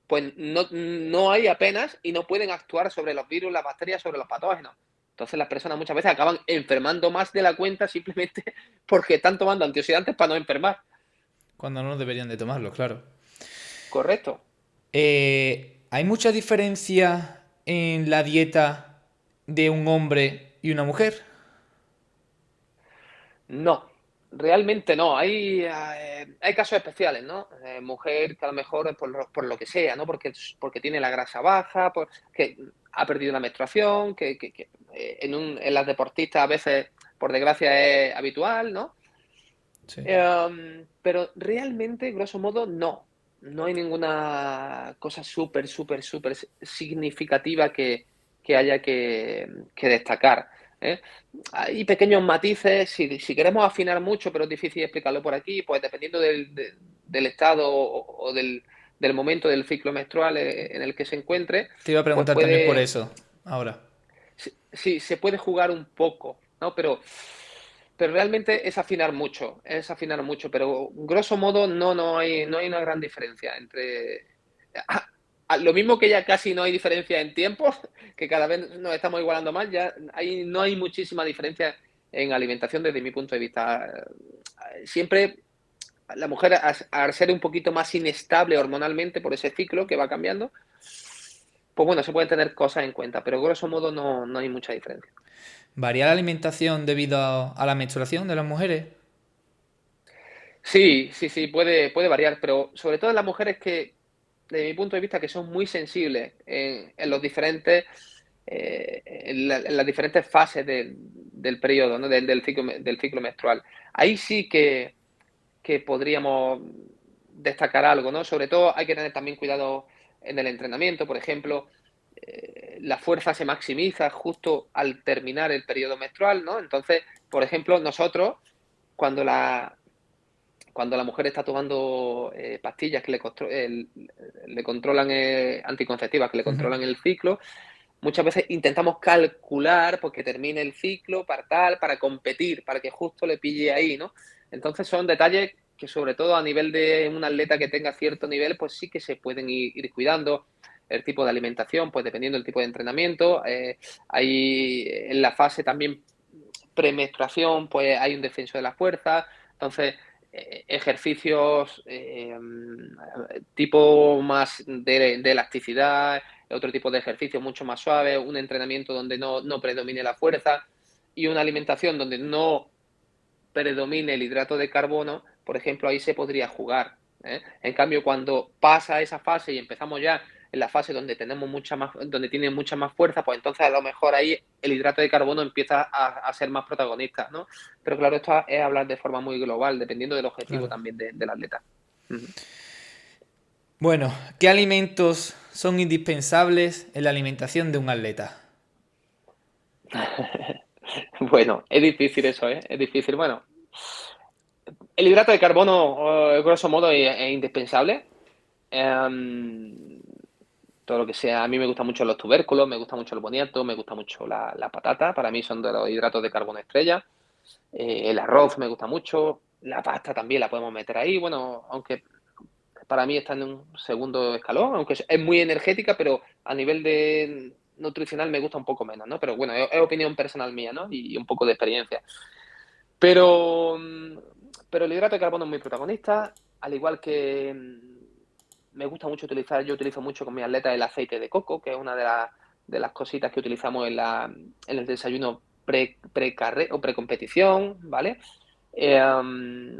S2: pues no hay apenas y no pueden actuar sobre los virus, las bacterias, sobre los patógenos. Entonces las personas muchas veces acaban enfermando más de la cuenta simplemente porque están tomando antioxidantes para no enfermar.
S1: Cuando no deberían de tomarlo, claro.
S2: Correcto.
S1: ¿Hay mucha diferencia en la dieta de un hombre y una mujer?
S2: No, realmente no. Hay casos especiales, ¿no? Mujer que a lo mejor es por lo que sea, ¿no? Porque tiene la grasa baja, que ha perdido la menstruación, en las deportistas a veces, por desgracia, es habitual, ¿no?
S1: Sí.
S2: Pero realmente, grosso modo, no. No hay ninguna cosa súper, súper, súper significativa que haya que destacar, ¿eh? Hay pequeños matices, si queremos afinar mucho, pero es difícil explicarlo por aquí, pues dependiendo del estado o del momento del ciclo menstrual en el que se encuentre,
S1: Te iba a
S2: pues
S1: preguntar también por eso, ahora.
S2: sí, se puede jugar un poco, ¿no? Pero realmente es afinar mucho, pero grosso modo no hay una gran diferencia Lo mismo que ya casi no hay diferencia en tiempos, que cada vez nos estamos igualando más, ya no hay muchísima diferencia en alimentación desde mi punto de vista. Siempre la mujer, al ser un poquito más inestable hormonalmente por ese ciclo que va cambiando, pues bueno, se pueden tener cosas en cuenta, pero grosso modo no hay mucha diferencia.
S1: ¿Varía la alimentación debido a la menstruación de las mujeres?
S2: Sí, sí, sí, puede variar, pero sobre todo en las mujeres que, desde mi punto de vista, que son muy sensibles en los diferentes, en las diferentes fases del periodo, ¿no? Del ciclo menstrual. Ahí sí que podríamos destacar algo, ¿no? Sobre todo hay que tener también cuidado en el entrenamiento, por ejemplo, la fuerza se maximiza justo al terminar el periodo menstrual, ¿no? Entonces, por ejemplo, nosotros, cuando la mujer está tomando pastillas que le controlan, anticonceptivas, que le
S1: Ujú.
S2: controlan el ciclo, muchas veces intentamos calcular porque termine el ciclo para tal, para competir, para que justo le pille ahí, ¿no? Entonces son detalles que sobre todo a nivel de un atleta que tenga cierto nivel, pues sí que se pueden ir cuidando. El tipo de alimentación, pues dependiendo del tipo de entrenamiento. Hay en la fase también premenstruación, pues hay un descenso de la fuerza. Entonces, ejercicios tipo más de elasticidad, otro tipo de ejercicio mucho más suave, un entrenamiento donde no predomine la fuerza y una alimentación donde no predomine el hidrato de carbono, por ejemplo, ahí se podría jugar. En cambio, cuando pasa esa fase y empezamos ya en la fase donde tenemos donde tiene mucha más fuerza, pues entonces a lo mejor ahí el hidrato de carbono empieza a ser más protagonista, ¿no? Pero claro, esto es hablar de forma muy global, dependiendo del objetivo
S1: Claro.
S2: también del atleta. Uh-huh.
S1: Bueno, ¿qué alimentos son indispensables en la alimentación de un atleta?
S2: Bueno, es difícil eso, ¿eh? Es difícil. Bueno, el hidrato de carbono, grosso modo, es indispensable. Em, Todo lo que sea, a mí me gustan mucho los tubérculos, me gusta mucho el boniato, me gusta mucho la patata, para mí son de los hidratos de carbono estrella. El arroz me gusta mucho, la pasta también la podemos meter ahí, bueno, aunque para mí está en un segundo escalón, aunque es muy energética, pero a nivel de nutricional me gusta un poco menos, ¿no? Pero bueno, es opinión personal mía, ¿no? Y un poco de experiencia. Pero, pero el hidrato de carbono es muy protagonista, al igual que me gusta mucho yo utilizo mucho con mis atletas el aceite de coco, que es una de las cositas que utilizamos en el desayuno o precompetición, ¿vale?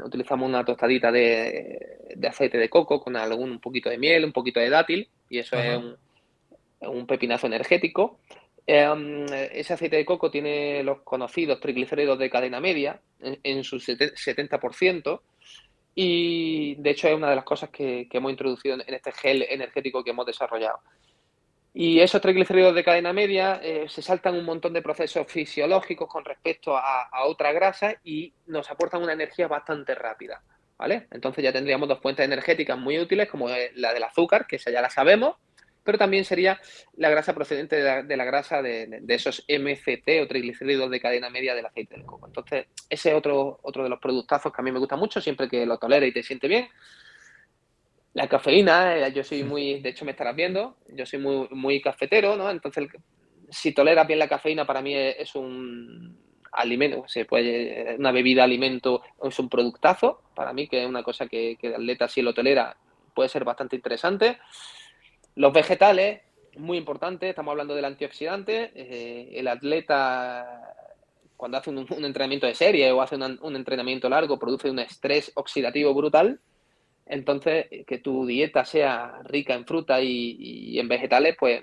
S2: Utilizamos una tostadita de aceite de coco con un poquito de miel, un poquito de dátil, y eso es
S1: Ajá.
S2: un pepinazo energético. Ese aceite de coco tiene los conocidos triglicéridos de cadena media en su 70%, y de hecho es una de las cosas que hemos introducido en este gel energético que hemos desarrollado. Y esos triglicéridos de cadena media se saltan un montón de procesos fisiológicos con respecto a otra grasa y nos aportan una energía bastante rápida, ¿vale? Entonces ya tendríamos dos fuentes energéticas muy útiles, como la del azúcar, que esa ya la sabemos, pero también sería la grasa procedente de la grasa de esos MCT o triglicéridos de cadena media del aceite de coco. Entonces, ese es otro de los productazos que a mí me gusta mucho, siempre que lo tolere y te siente bien. La cafeína, yo soy muy, de hecho me estarás viendo, yo soy muy cafetero, ¿no? Entonces, si toleras bien la cafeína, para mí es un alimento, una bebida alimento, es un productazo, para mí, que es una cosa que el atleta, si lo tolera, puede ser bastante interesante. Los vegetales, muy importante, estamos hablando del antioxidante, el atleta cuando hace un entrenamiento de serie o hace un entrenamiento largo, produce un estrés oxidativo brutal. Entonces, que tu dieta sea rica en fruta y en vegetales, pues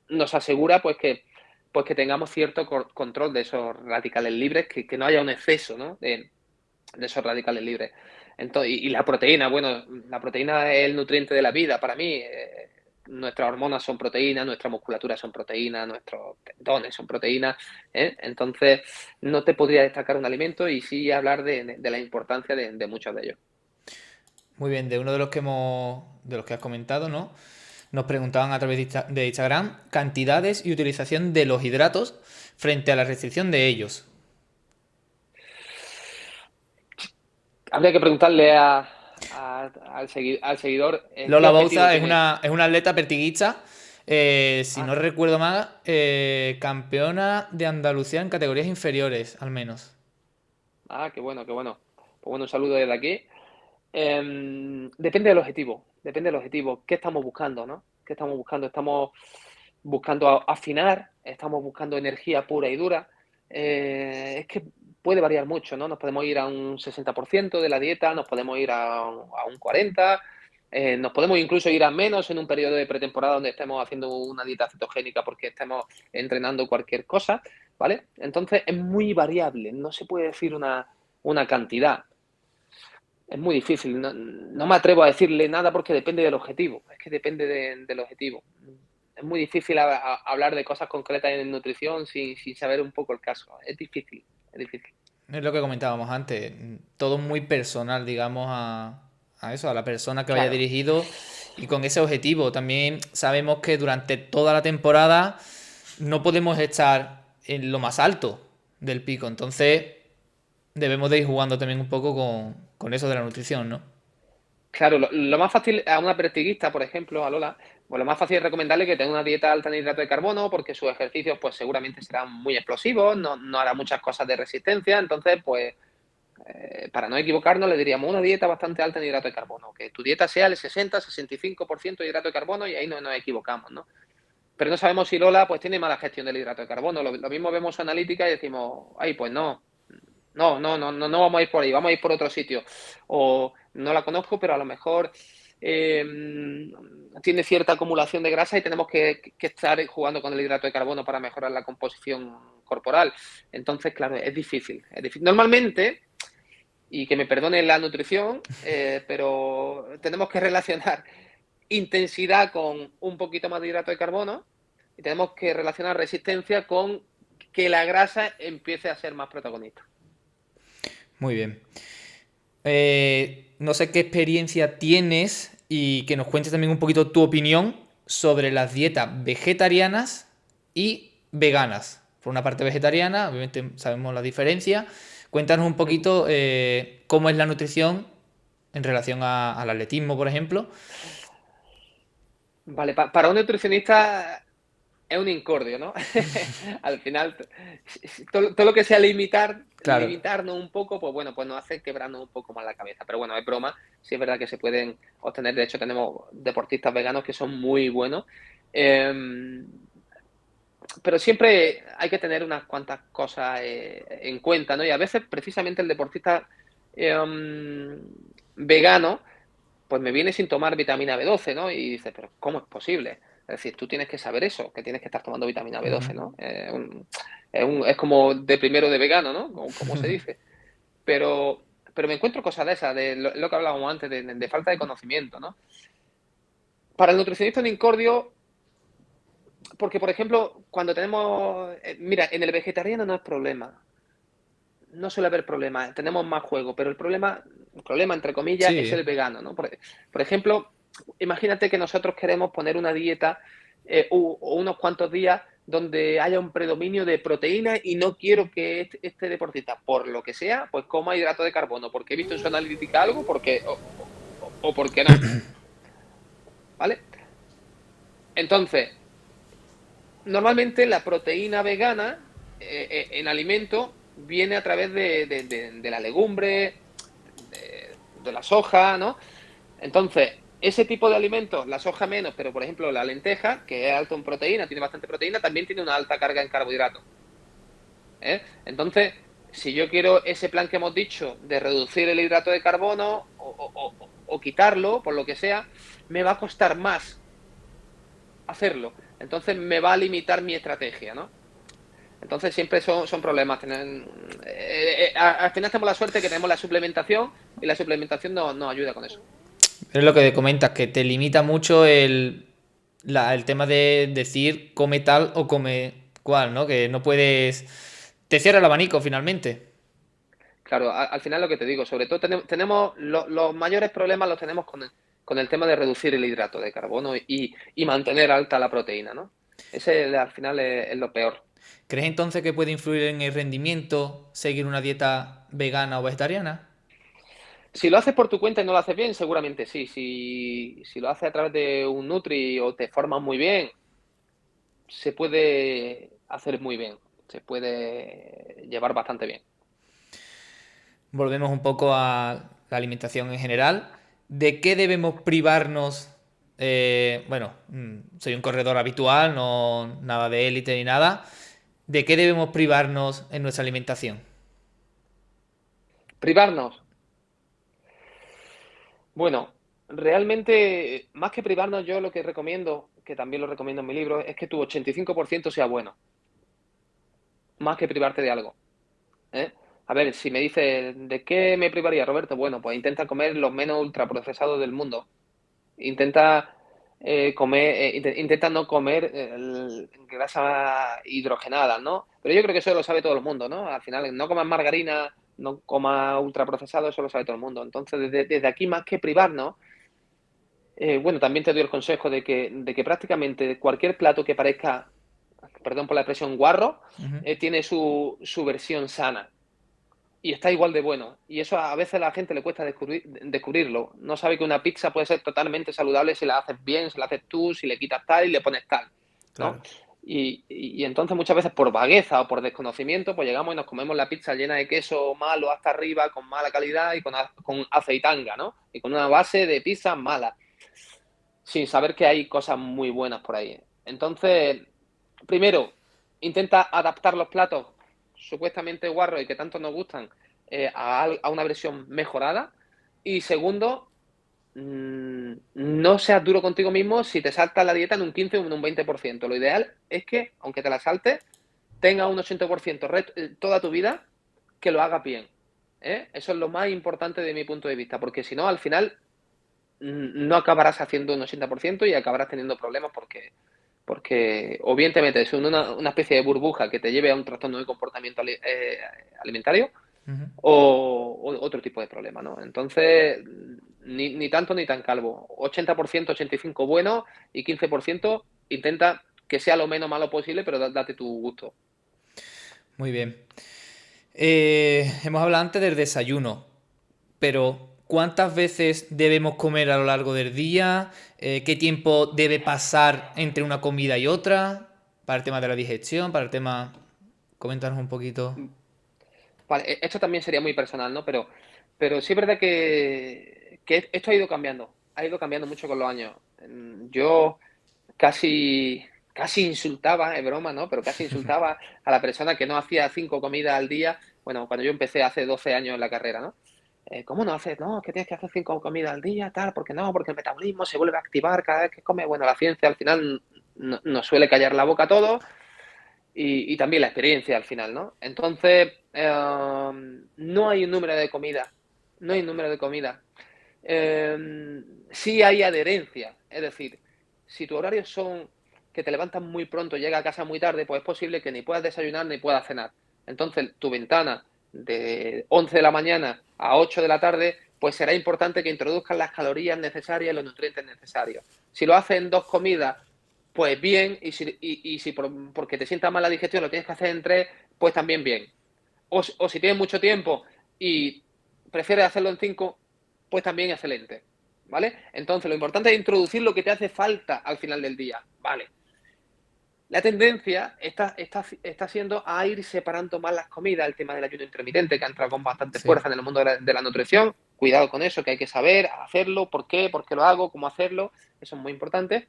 S2: nos asegura pues que tengamos cierto control de esos radicales libres, que no haya un exceso, ¿no? de esos radicales libres. Entonces, y la proteína, bueno, la proteína es el nutriente de la vida para mí. Nuestras hormonas son proteínas, nuestra musculatura son proteínas, nuestros tendones son proteínas. Entonces, no te podría destacar un alimento y sí hablar de la importancia de muchos de ellos.
S1: Muy bien, de uno de los que has comentado, ¿no? Nos preguntaban a través de Instagram cantidades y utilización de los hidratos frente a la restricción de ellos.
S2: Habría que preguntarle al seguidor. ¿Qué
S1: Lola
S2: objetivo
S1: Bouza
S2: tiene?
S1: es una atleta pertiguista, si no
S2: Ah,
S1: recuerdo mal, campeona de Andalucía en categorías inferiores, al menos.
S2: qué bueno, qué bueno. Pues bueno, un saludo desde aquí. Depende del objetivo, depende del objetivo. ¿Qué estamos buscando, no? ¿Qué estamos buscando? Estamos buscando afinar, estamos buscando energía pura y dura. Es que puede variar mucho, ¿no? Nos podemos ir a un 60% de la dieta, nos podemos ir a un 40%, nos podemos incluso ir a menos en un periodo de pretemporada donde estemos haciendo una dieta cetogénica porque estemos entrenando cualquier cosa, ¿vale? Entonces es muy variable, no se puede decir una cantidad. Es muy difícil, no me atrevo a decirle nada porque depende del objetivo, es que depende del objetivo. Es muy difícil hablar de cosas concretas en nutrición sin saber un poco el caso. Es difícil, es difícil.
S1: Es lo que comentábamos antes, todo muy personal, digamos, a eso, a la persona que vaya
S2: Claro,
S1: dirigido y con ese objetivo. También sabemos que durante toda la temporada no podemos estar en lo más alto del pico, entonces debemos de ir jugando también un poco con eso de la nutrición, ¿no?
S2: claro, lo más fácil a una pertiguista, por ejemplo, a Lola, pues lo más fácil es recomendarle que tenga una dieta alta en hidrato de carbono porque sus ejercicios pues seguramente serán muy explosivos, no hará muchas cosas de resistencia, entonces pues para no equivocarnos, le diríamos una dieta bastante alta en hidrato de carbono, que tu dieta sea el 60-65% de hidrato de carbono y ahí no nos equivocamos, ¿no? Pero no sabemos si Lola pues tiene mala gestión del hidrato de carbono. Lo mismo vemos su analítica y decimos, ay, pues no vamos a ir por ahí, vamos a ir por otro sitio. O no la conozco, pero a lo mejor eh, tiene cierta acumulación de grasa y tenemos que estar jugando con el hidrato de carbono para mejorar la composición corporal. Entonces, claro, es difícil, es difícil. Normalmente, y que me perdone la nutrición, pero tenemos que relacionar intensidad con un poquito más de hidrato de carbono y tenemos que relacionar resistencia con que la grasa empiece a ser más protagonista.
S1: Muy bien. No sé qué experiencia tienes y que nos cuentes también un poquito tu opinión sobre las dietas vegetarianas y veganas. Por una parte vegetariana, obviamente sabemos la diferencia. Cuéntanos un poquito cómo es la nutrición en relación al atletismo, por ejemplo.
S2: Vale, para un nutricionista es un incordio, ¿no? Al final, todo lo que sea
S1: Claro.
S2: limitarnos un poco, pues bueno, pues nos hace quebrarnos un poco más la cabeza. Pero bueno, es broma, sí es verdad que se pueden obtener, de hecho tenemos deportistas veganos que son muy buenos. Eh, pero siempre hay que tener unas cuantas cosas en cuenta, ¿no? Y a veces precisamente el deportista eh, vegano pues me viene sin tomar vitamina B12, ¿no? Y dices, pero ¿cómo es posible? Es decir, tú tienes que saber eso, que tienes que estar tomando vitamina B12,
S1: Ujú.
S2: ¿no? Es como de primero de vegano, ¿no? Como se dice. Pero, pero me encuentro cosas de esas, de lo que hablábamos antes, de falta de conocimiento, ¿no? Para el nutricionista en Incordio, porque por ejemplo, cuando tenemos, mira, en el vegetariano no es problema, no suele haber problema, tenemos más juego, pero el problema entre comillas, es
S1: Sí,
S2: el vegano, ¿no? Por ejemplo, imagínate que nosotros queremos poner una dieta o unos cuantos días donde haya un predominio de proteína y no quiero que este deportista, por lo que sea, pues coma hidrato de carbono, porque he visto en su analítica algo, o porque no, ¿vale? Entonces, normalmente la proteína vegana en alimento viene a través de la legumbre, de la soja, ¿no? Entonces, ese tipo de alimentos, la soja menos, pero por ejemplo la lenteja, que es alto en proteína, tiene bastante proteína, también tiene una alta carga en carbohidratos. ¿Eh? Entonces, si yo quiero ese plan que hemos dicho de reducir el hidrato de carbono o quitarlo, por lo que sea, me va a costar más hacerlo. Entonces me va a limitar mi estrategia, ¿no? Entonces siempre son problemas. Al final tenemos la suerte que tenemos la suplementación y la suplementación nos ayuda con eso.
S1: es lo que comentas, que te limita mucho el tema de decir come tal o come cual, ¿no? Que no puedes. Te cierra el abanico finalmente.
S2: Claro, al final lo que te digo, sobre todo tenemos los mayores problemas los tenemos con el tema de reducir el hidrato de carbono y mantener alta la proteína, ¿no? Ese al final es lo peor.
S1: ¿Crees entonces que puede influir en el rendimiento seguir una dieta vegana o vegetariana?
S2: Si lo haces por tu cuenta y no lo haces bien, seguramente sí. Si lo haces a través de un Nutri o te formas muy bien, se puede hacer muy bien. Se puede llevar bastante bien.
S1: Volvemos un poco a la alimentación en general. ¿De qué debemos privarnos? Bueno, soy un corredor habitual, no nada de élite ni nada. ¿De qué debemos privarnos en nuestra alimentación?
S2: Privarnos. Bueno, realmente, más que privarnos, yo lo que recomiendo, que también lo recomiendo en mi libro, es que tu 85% sea bueno, más que privarte de algo. ¿Eh? A ver, si me dices, ¿de qué me privaría, Roberto? Bueno, pues intenta comer los menos ultraprocesados del mundo. Intenta intenta no comer grasa hidrogenada, ¿no? Pero yo creo que eso lo sabe todo el mundo, ¿no? Al final, no comas margarina, no comas ultraprocesado, eso lo sabe todo el mundo. Entonces, desde aquí, más que privarnos, bueno, también te doy el consejo de que prácticamente cualquier plato que parezca, perdón por la expresión, guarro,
S1: Ujú.
S2: tiene su versión sana y está igual de bueno. Y eso a veces a la gente le cuesta descubrirlo. No sabe que una pizza puede ser totalmente saludable si la haces bien, si la haces tú, si le quitas tal y le pones tal, ¿no?
S1: Claro,
S2: Y entonces muchas veces por vagueza o por desconocimiento, pues llegamos y nos comemos la pizza llena de queso malo hasta arriba, con mala calidad y con aceitanga, ¿no? Y con una base de pizza mala, sin saber que hay cosas muy buenas por ahí. Entonces, primero, intenta adaptar los platos supuestamente guarros y que tanto nos gustan a una versión mejorada. Y segundo, no seas duro contigo mismo si te saltas la dieta en un 15 o en un 20%. Lo ideal es que, aunque te la saltes, tenga un 80% toda tu vida, que lo hagas bien. ¿Eh? Eso es lo más importante de mi punto de vista, porque si no, al final no acabarás haciendo un 80% y acabarás teniendo problemas porque o bien te metes en una especie de burbuja que te lleve a un trastorno de comportamiento alimentario
S1: ujú.
S2: o otro tipo de problema, ¿no? Entonces, ni tanto ni tan calvo. 80%, 85% bueno y 15% intenta que sea lo menos malo posible, pero date tu gusto.
S1: Muy bien. Hemos hablado antes del desayuno, pero ¿cuántas veces debemos comer a lo largo del día? ¿Qué tiempo debe pasar entre una comida y otra? Para el tema de la digestión, para el tema... Coméntanos un poquito.
S2: Vale, esto también sería muy personal, ¿no? Pero sí es verdad que esto ha ido cambiando mucho con los años. Yo casi insultaba, es broma, ¿no? Pero casi insultaba a la persona que no hacía 5 comidas al día. Bueno, cuando yo empecé hace 12 años en la carrera, ¿no? ¿Cómo no haces? No, es que tienes que hacer 5 comidas al día, tal, porque no, porque el metabolismo se vuelve a activar cada vez que comes. Bueno, la ciencia al final nos suele callar la boca a todos y también la experiencia al final, ¿no? Entonces, no hay un número de comida, no hay un número de comida. Sí hay adherencia, es decir, si tus horarios son que te levantas muy pronto, llegas a casa muy tarde, pues es posible que ni puedas desayunar ni puedas cenar. Entonces, tu ventana de 11 de la mañana a 8 de la tarde, pues será importante que introduzcas las calorías necesarias y los nutrientes necesarios. Si lo haces en 2 comidas, pues bien, y si porque te sienta mal la digestión lo tienes que hacer en 3, pues también bien. O si tienes mucho tiempo y prefieres hacerlo en 5, pues también excelente, ¿vale? Entonces, lo importante es introducir lo que te hace falta al final del día, ¿vale? La tendencia está siendo a ir separando más las comidas, el tema del ayuno intermitente, que ha entrado con bastante
S1: Sí.
S2: fuerza en el mundo de la nutrición. Cuidado con eso, que hay que saber hacerlo, por qué lo hago, cómo hacerlo, eso es muy importante.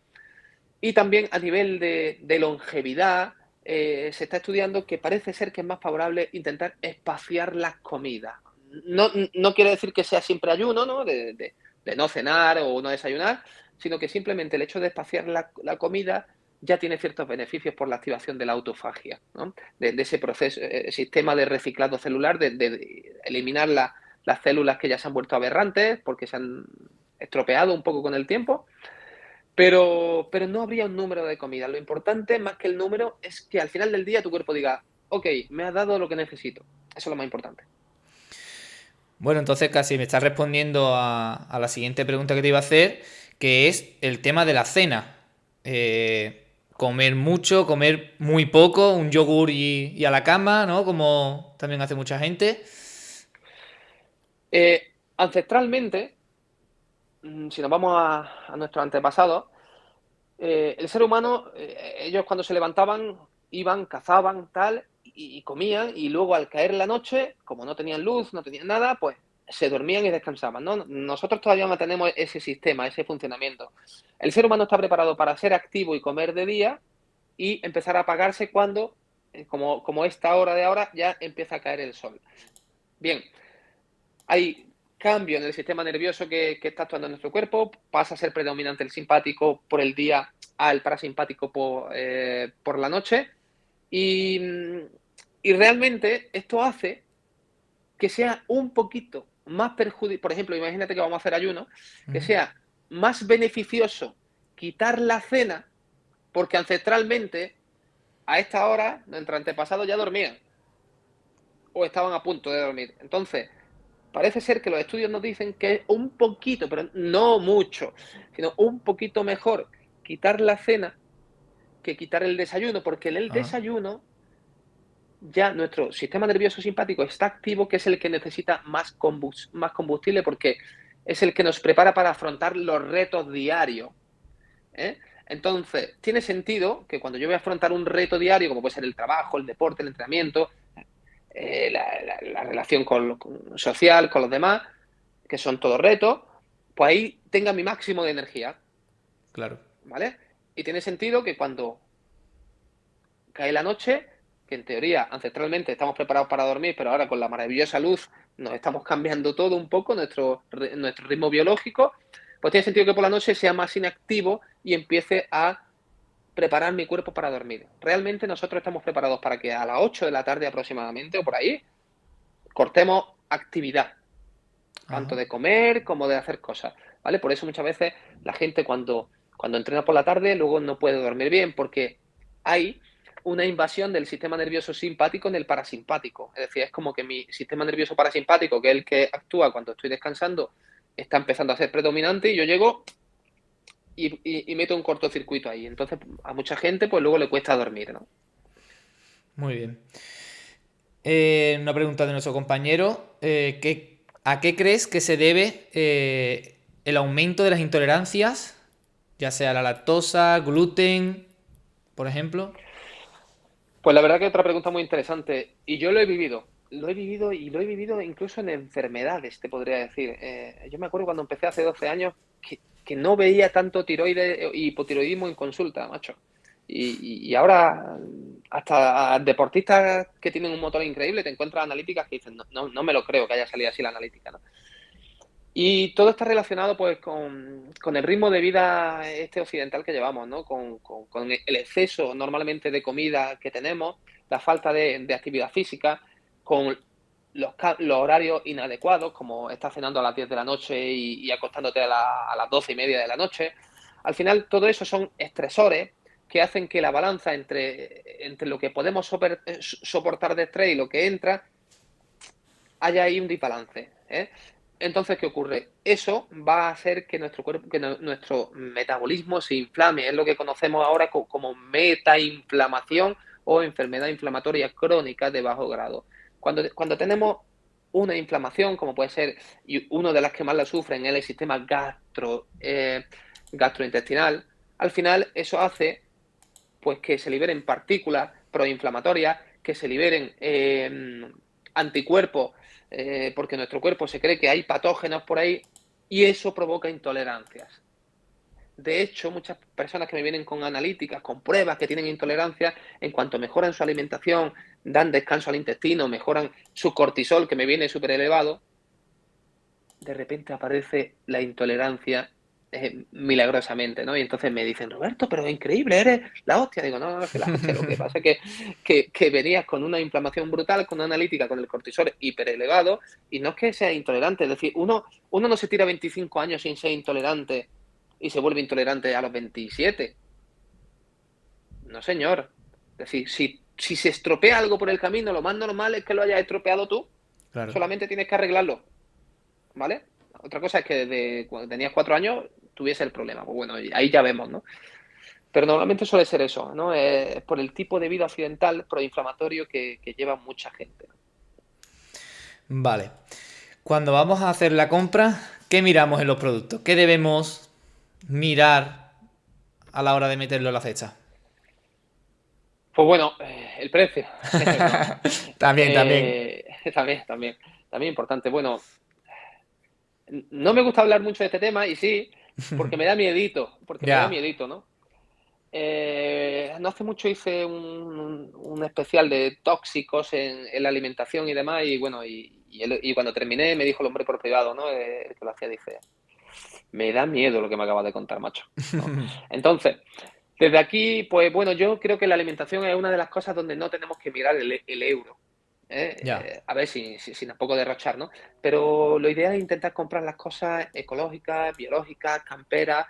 S2: Y también a nivel de longevidad, se está estudiando que parece ser que es más favorable intentar espaciar las comidas. No quiere decir que sea siempre ayuno, ¿no? De no cenar o no desayunar, sino que simplemente el hecho de espaciar la comida ya tiene ciertos beneficios por la activación de la autofagia, ¿no? De ese proceso, sistema de reciclado celular, de eliminar las células que ya se han vuelto aberrantes porque se han estropeado un poco con el tiempo, pero no habría un número de comidas. Lo importante, más que el número, es que al final del día tu cuerpo diga, ok, me has dado lo que necesito. Eso es lo más importante.
S1: Bueno, entonces casi me estás respondiendo a la siguiente pregunta que te iba a hacer, que es el tema de la cena. Comer mucho, comer muy poco, un yogur y a la cama, ¿no? Como también hace mucha gente.
S2: Ancestralmente, si nos vamos a nuestros antepasados, el ser humano, ellos cuando se levantaban, iban, cazaban, tal, y comían, y luego al caer la noche, como no tenían luz, no tenían nada, pues se dormían y descansaban, ¿no? Nosotros todavía no tenemos ese sistema, ese funcionamiento. El ser humano está preparado para ser activo y comer de día y empezar a apagarse cuando, como esta hora de ahora, ya empieza a caer el sol. Bien, hay cambio en el sistema nervioso que está actuando en nuestro cuerpo, pasa a ser predominante el simpático por el día al parasimpático por la noche y, y realmente esto hace que sea un poquito más perjudicial, por ejemplo, imagínate que vamos a hacer ayuno, que
S1: Ujú.
S2: sea más beneficioso quitar la cena porque ancestralmente a esta hora nuestros antepasados ya dormían o estaban a punto de dormir. Entonces, parece ser que los estudios nos dicen que es un poquito, pero no mucho, sino un poquito mejor quitar la cena que quitar el desayuno, porque en el
S1: Ah,
S2: desayuno ya nuestro sistema nervioso simpático está activo, que es el que necesita más combustible, porque es el que nos prepara para afrontar los retos diarios. ¿Eh? Entonces, tiene sentido que cuando yo voy a afrontar un reto diario, como puede ser el trabajo, el deporte, el entrenamiento, la relación social, con los demás, que son todos retos, pues ahí tenga mi máximo de energía,
S1: claro.
S2: ¿vale? Y tiene sentido que cuando cae la noche, que en teoría ancestralmente estamos preparados para dormir, pero ahora con la maravillosa luz nos estamos cambiando todo un poco, nuestro ritmo biológico, pues tiene sentido que por la noche sea más inactivo y empiece a preparar mi cuerpo para dormir. Realmente nosotros estamos preparados para que a las 8 de la tarde aproximadamente o por ahí cortemos actividad, tanto
S1: Ajá.
S2: de comer como de hacer cosas, ¿vale? Por eso muchas veces la gente cuando entrena por la tarde luego no puede dormir bien porque hay una invasión del sistema nervioso simpático en el parasimpático. Es decir, es como que mi sistema nervioso parasimpático, que es el que actúa cuando estoy descansando, está empezando a ser predominante y yo llego y meto un cortocircuito ahí. Entonces, a mucha gente pues luego le cuesta dormir, ¿no?
S1: Muy bien. Una pregunta de nuestro compañero. ¿A qué crees que se debe el aumento de las intolerancias, ya sea a la lactosa, gluten, por ejemplo?
S2: Pues la verdad que otra pregunta muy interesante. Y yo lo he vivido y lo he vivido incluso en enfermedades, te podría decir. Yo me acuerdo cuando empecé hace 12 años que no veía tanto tiroides y hipotiroidismo en consulta, macho. Y ahora hasta deportistas que tienen un motor increíble te encuentras analíticas que dicen, no, no, no me lo creo que haya salido así la analítica, ¿no? Y todo está relacionado pues con el ritmo de vida este occidental que llevamos, ¿no? Con el exceso normalmente de comida que tenemos, la falta de actividad física, con los horarios inadecuados, como estar cenando a las 10 de la noche y acostándote a las 12 y media de la noche. Al final, todo eso son estresores que hacen que la balanza entre lo que podemos soportar de estrés y lo que entra haya ahí un desbalance, ¿eh? Entonces, ¿qué ocurre? Eso va a hacer que nuestro cuerpo, nuestro metabolismo se inflame. Es lo que conocemos ahora como metainflamación o enfermedad inflamatoria crónica de bajo grado. Cuando tenemos una inflamación, como puede ser, y una de las que más la sufren es el sistema gastrointestinal, al final eso hace pues que se liberen partículas proinflamatorias, que se liberen anticuerpos, porque nuestro cuerpo se cree que hay patógenos por ahí y eso provoca intolerancias. De hecho, muchas personas que me vienen con analíticas, con pruebas que tienen intolerancia, en cuanto mejoran su alimentación, dan descanso al intestino, mejoran su cortisol, que me viene súper elevado, de repente aparece la intolerancia milagrosamente, ¿no? Y entonces me dicen, Roberto, pero es increíble, eres la hostia. Digo, no, no, que la hostia. Lo que pasa es que venías con una inflamación brutal, con una analítica, con el cortisol hiper elevado, y no es que sea intolerante. Es decir, uno no se tira 25 años sin ser intolerante y se vuelve intolerante a los 27. No, señor. Es decir, si se estropea algo por el camino, lo más normal es que lo hayas estropeado tú.
S1: Claro.
S2: Solamente tienes que arreglarlo. ¿Vale? Otra cosa es que desde cuando tenías 4 años tuviese el problema. Pues bueno, ahí ya vemos, ¿no? Pero normalmente suele ser eso, ¿no? Es por el tipo de vida occidental proinflamatorio que lleva mucha gente.
S1: Vale. Cuando vamos a hacer la compra, ¿qué miramos en los productos? ¿Qué debemos mirar a la hora de meterlo en la cesta?
S2: Pues bueno, el precio. No.
S1: También, también.
S2: También importante. Bueno, no me gusta hablar mucho de este tema y sí, porque me da
S1: Ya,
S2: miedito, ¿no? No hace mucho hice un especial de tóxicos en la alimentación y demás, y bueno, y cuando terminé me dijo el hombre por privado, ¿no? El que lo hacía, dice, me da miedo lo que me acabas de contar, macho, ¿no? Entonces, desde aquí, pues bueno, yo creo que la alimentación es una de las cosas donde no tenemos que mirar el euro.
S1: ya.
S2: A ver, sin tampoco derrochar, ¿no? Pero lo ideal es intentar comprar las cosas ecológicas, biológicas, camperas,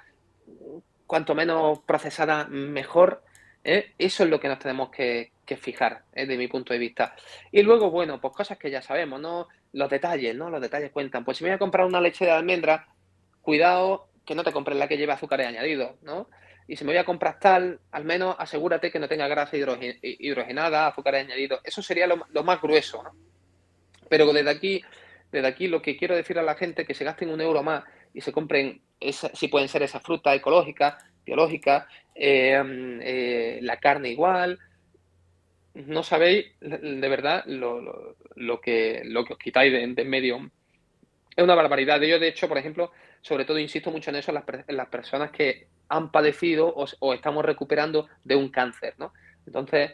S2: cuanto menos procesadas, mejor. Eso es lo que nos tenemos que fijar, desde mi punto de vista. Y luego, bueno, pues cosas que ya sabemos, ¿no? Los detalles, ¿no? Los detalles cuentan. Pues si me voy a comprar una leche de almendra, cuidado que no te compres la que lleva azúcares añadidos, ¿no? Y si me voy a comprar tal, al menos asegúrate que no tenga grasa hidrogenada, azúcares añadidos. Eso sería lo más grueso, ¿no? Pero desde aquí lo que quiero decir a la gente es que se gasten un euro más y se compren, si pueden ser esas frutas ecológicas, biológicas, la carne igual. No sabéis de verdad lo que os quitáis de en medio. Es una barbaridad. Yo, de hecho, por ejemplo, sobre todo insisto mucho en eso, en las personas que han padecido o estamos recuperando de un cáncer, ¿no? Entonces,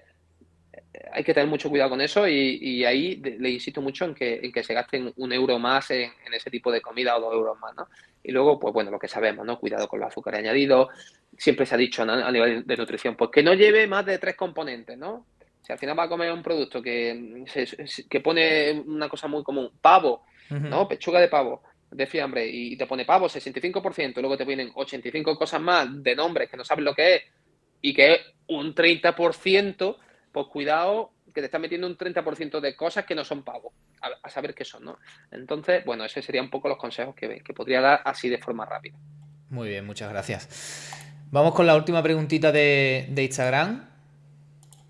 S2: hay que tener mucho cuidado con eso y ahí le insisto mucho en que se gasten un euro más en ese tipo de comida o 2 euros más, ¿no? Y luego, pues bueno, lo que sabemos, ¿no? Cuidado con los azúcares añadidos. Siempre se ha dicho, ¿no? A nivel de nutrición, pues que no lleve más de 3 componentes, ¿no? Si al final va a comer un producto que pone una cosa muy común, pavo,
S1: Ujú.
S2: ¿no? Pechuga de pavo, de fiambre, y te pone pavo 65%, luego te vienen 85 cosas más de nombres que no sabes lo que es, y que es un 30%, pues cuidado que te estás metiendo un 30% de cosas que no son pavo, a saber qué son, ¿no? Entonces, bueno, ese serían un poco los consejos que podría dar así de forma rápida.
S1: Muy bien, muchas gracias. Vamos con la última preguntita de Instagram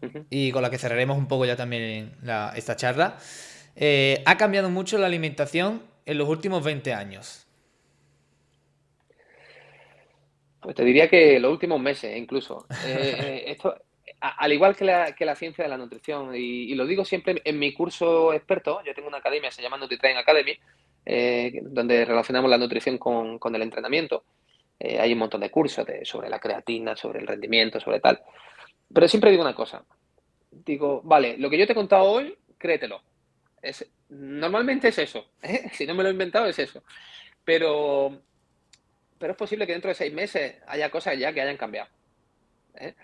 S2: Ujú.
S1: y con la que cerraremos un poco ya también esta charla. ¿Ha cambiado mucho la alimentación en los últimos 20 años?
S2: Pues te diría que los últimos meses, incluso. Esto, al igual que la ciencia de la nutrición, y lo digo siempre en mi curso experto, yo tengo una academia, se llama NutriTrain Academy, donde relacionamos la nutrición con el entrenamiento. Hay un montón de cursos sobre la creatina, sobre el rendimiento, sobre tal. Pero siempre digo una cosa. Digo, vale, lo que yo te he contado hoy, créetelo. Normalmente es eso. Si no me lo he inventado, es eso. Pero, pero es posible que dentro de 6 meses haya cosas ya que hayan cambiado. ¿Eh?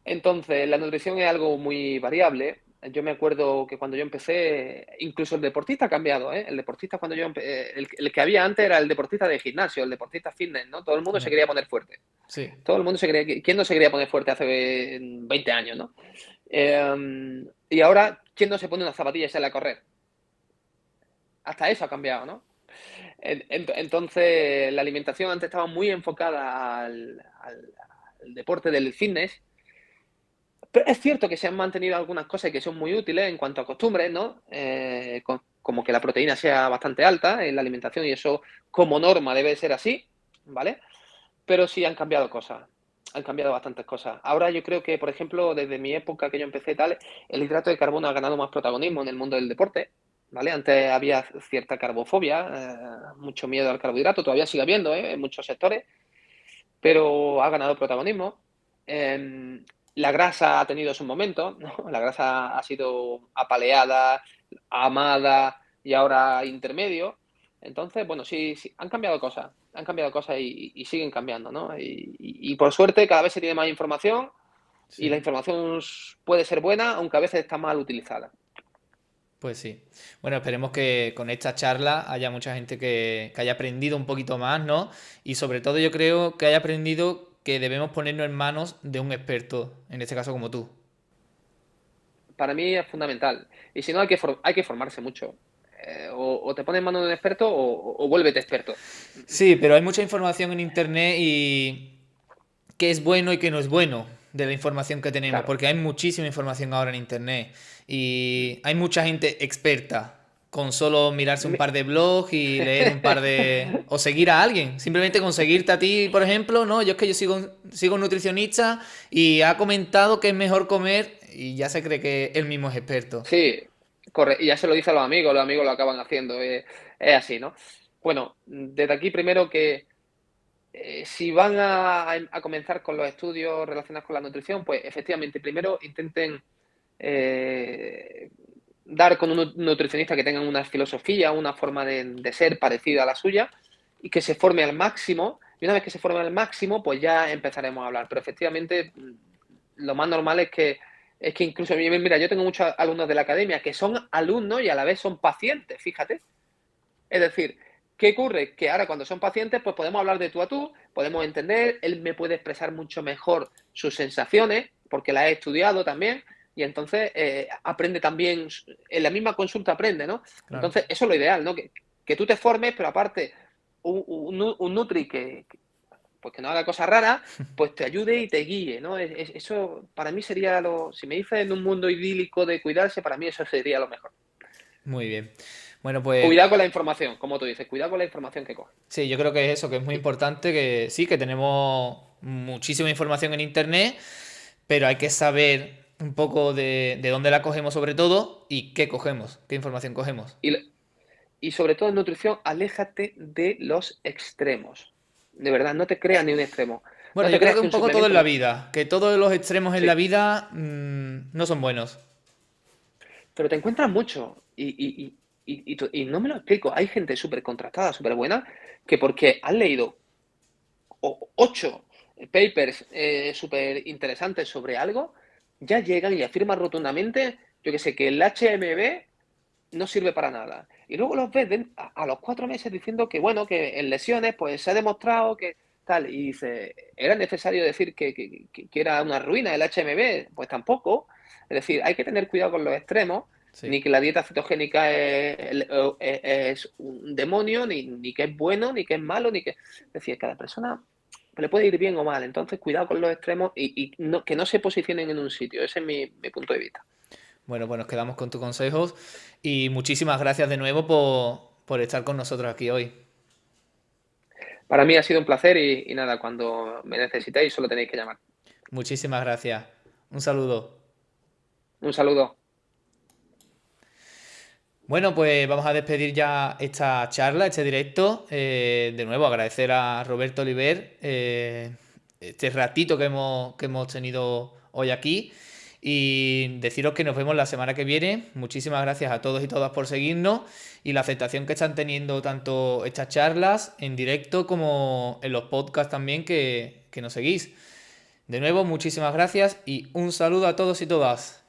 S2: Entonces, la nutrición es algo muy variable. Yo me acuerdo que cuando yo empecé, incluso el deportista ha cambiado, ¿eh? El deportista cuando el que había antes era el deportista de gimnasio, el deportista fitness, ¿no? Todo el mundo se
S1: Ya.
S2: quería poner fuerte.
S1: Sí.
S2: Todo el mundo se quería, ¿quién no se quería poner fuerte hace 20 años, ¿no? Y ahora, ¿quién no se pone unas zapatillas y sale a correr? Hasta eso ha cambiado, ¿no? Entonces, la alimentación antes estaba muy enfocada al deporte del fitness. Pero es cierto que se han mantenido algunas cosas que son muy útiles en cuanto a costumbres, ¿no? Como que la proteína sea bastante alta en la alimentación y eso como norma debe ser así, ¿vale? Pero sí han cambiado cosas, han cambiado bastantes cosas. Ahora yo creo que, por ejemplo, desde mi época que yo empecé tal, el hidrato de carbono ha ganado más protagonismo en el mundo del deporte, ¿vale? Antes había cierta carbofobia, mucho miedo al carbohidrato, todavía sigue habiendo, en muchos sectores, pero ha ganado protagonismo. Em, la grasa ha tenido su momento, ¿no? La grasa ha sido apaleada, amada y ahora intermedio. Entonces, bueno, sí, sí, han cambiado cosas y siguen cambiando, ¿no? Y por suerte cada vez se tiene más información y la
S1: Sí.
S2: información puede ser buena, aunque a veces está mal utilizada.
S1: Pues sí. Bueno, esperemos que con esta charla haya mucha gente que haya aprendido un poquito más, ¿no? Y sobre todo yo creo que haya aprendido que debemos ponernos en manos de un experto, en este caso como tú.
S2: Para mí es fundamental. Y si no, hay que formarse mucho. O te pones en manos de un experto o vuélvete experto.
S1: Sí, pero hay mucha información en internet y qué es bueno y qué no es bueno de la información que tenemos,
S2: Claro.
S1: porque hay muchísima información ahora en internet y hay mucha gente experta. con solo mirarse un par de blogs y leer un par de... o seguir a alguien. Simplemente con seguirte a ti, por ejemplo, ¿no? Yo es que yo sigo un nutricionista y ha comentado que es mejor comer y ya se cree que él mismo es experto.
S2: Sí, corre, y ya se lo dice a los amigos lo acaban haciendo, es así, ¿no? Bueno, desde aquí primero que si van a comenzar con los estudios relacionados con la nutrición, pues efectivamente primero intenten eh, dar con un nutricionista que tenga una filosofía, una forma de ser parecida a la suya y que se forme al máximo. Y una vez que se forme al máximo, pues ya empezaremos a hablar. Pero efectivamente, lo más normal es que incluso, mira, yo tengo muchos alumnos de la academia que son alumnos y a la vez son pacientes, fíjate. Es decir, ¿qué ocurre? Que ahora cuando son pacientes, pues podemos hablar de tú a tú, podemos entender, él me puede expresar mucho mejor sus sensaciones, porque las he estudiado también, y entonces aprende también, en la misma consulta aprende, ¿no?
S1: Claro.
S2: Entonces, eso es lo ideal, ¿no? Que tú te formes, pero aparte, un Nutri pues que no haga cosas raras, pues te ayude y te guíe, ¿no? Eso para mí sería si me dices en un mundo idílico de cuidarse, para mí eso sería lo mejor.
S1: Muy bien. Bueno, pues
S2: Cuidado con la información, como tú dices, cuidado con la información que coges.
S1: sí, yo creo que es eso, que es muy
S2: Y,
S1: importante, que sí, que tenemos muchísima información en internet, pero hay que saber un poco de dónde la cogemos sobre todo y qué cogemos, qué información cogemos.
S2: y, y sobre todo en nutrición, aléjate de los extremos. De verdad, no te creas ni un extremo.
S1: Bueno,
S2: No
S1: yo
S2: te
S1: creo
S2: creas
S1: que
S2: que
S1: un
S2: un
S1: poco todo en
S2: suplemento...
S1: la vida, que todos los extremos en la
S2: Sí,
S1: vida no son buenos.
S2: pero te encuentras mucho y no me lo explico. Hay gente súper contratada, súper buena, que porque han leído 8 papers súper interesantes sobre algo, ya llegan y afirman rotundamente, yo que sé, que el HMB no sirve para nada. Y luego los ves a los 4 meses diciendo que, bueno, que en lesiones pues se ha demostrado que tal. Y dice, ¿era necesario decir que era una ruina el HMB? Pues tampoco. Es decir, hay que tener cuidado con los extremos,
S1: Sí.
S2: ni que la dieta cetogénica es un demonio, ni que es bueno, ni que es malo, ni que... Es decir, cada persona le puede ir bien o mal. Entonces, cuidado con los extremos y que no se posicionen en un sitio. Ese es mi punto de vista.
S1: Bueno, pues nos quedamos con tus consejos y muchísimas gracias de nuevo por estar con nosotros aquí hoy.
S2: Para mí ha sido un placer y nada, cuando me necesitéis solo tenéis que llamar.
S1: Muchísimas gracias. Un saludo.
S2: Un saludo.
S1: Bueno, pues vamos a despedir ya esta charla, este directo. De nuevo, agradecer a Roberto Oliver este ratito que hemos tenido hoy aquí y deciros que nos vemos la semana que viene. Muchísimas gracias a todos y todas por seguirnos y la aceptación que están teniendo tanto estas charlas en directo como en los podcasts también que nos seguís. De nuevo, muchísimas gracias y un saludo a todos y todas.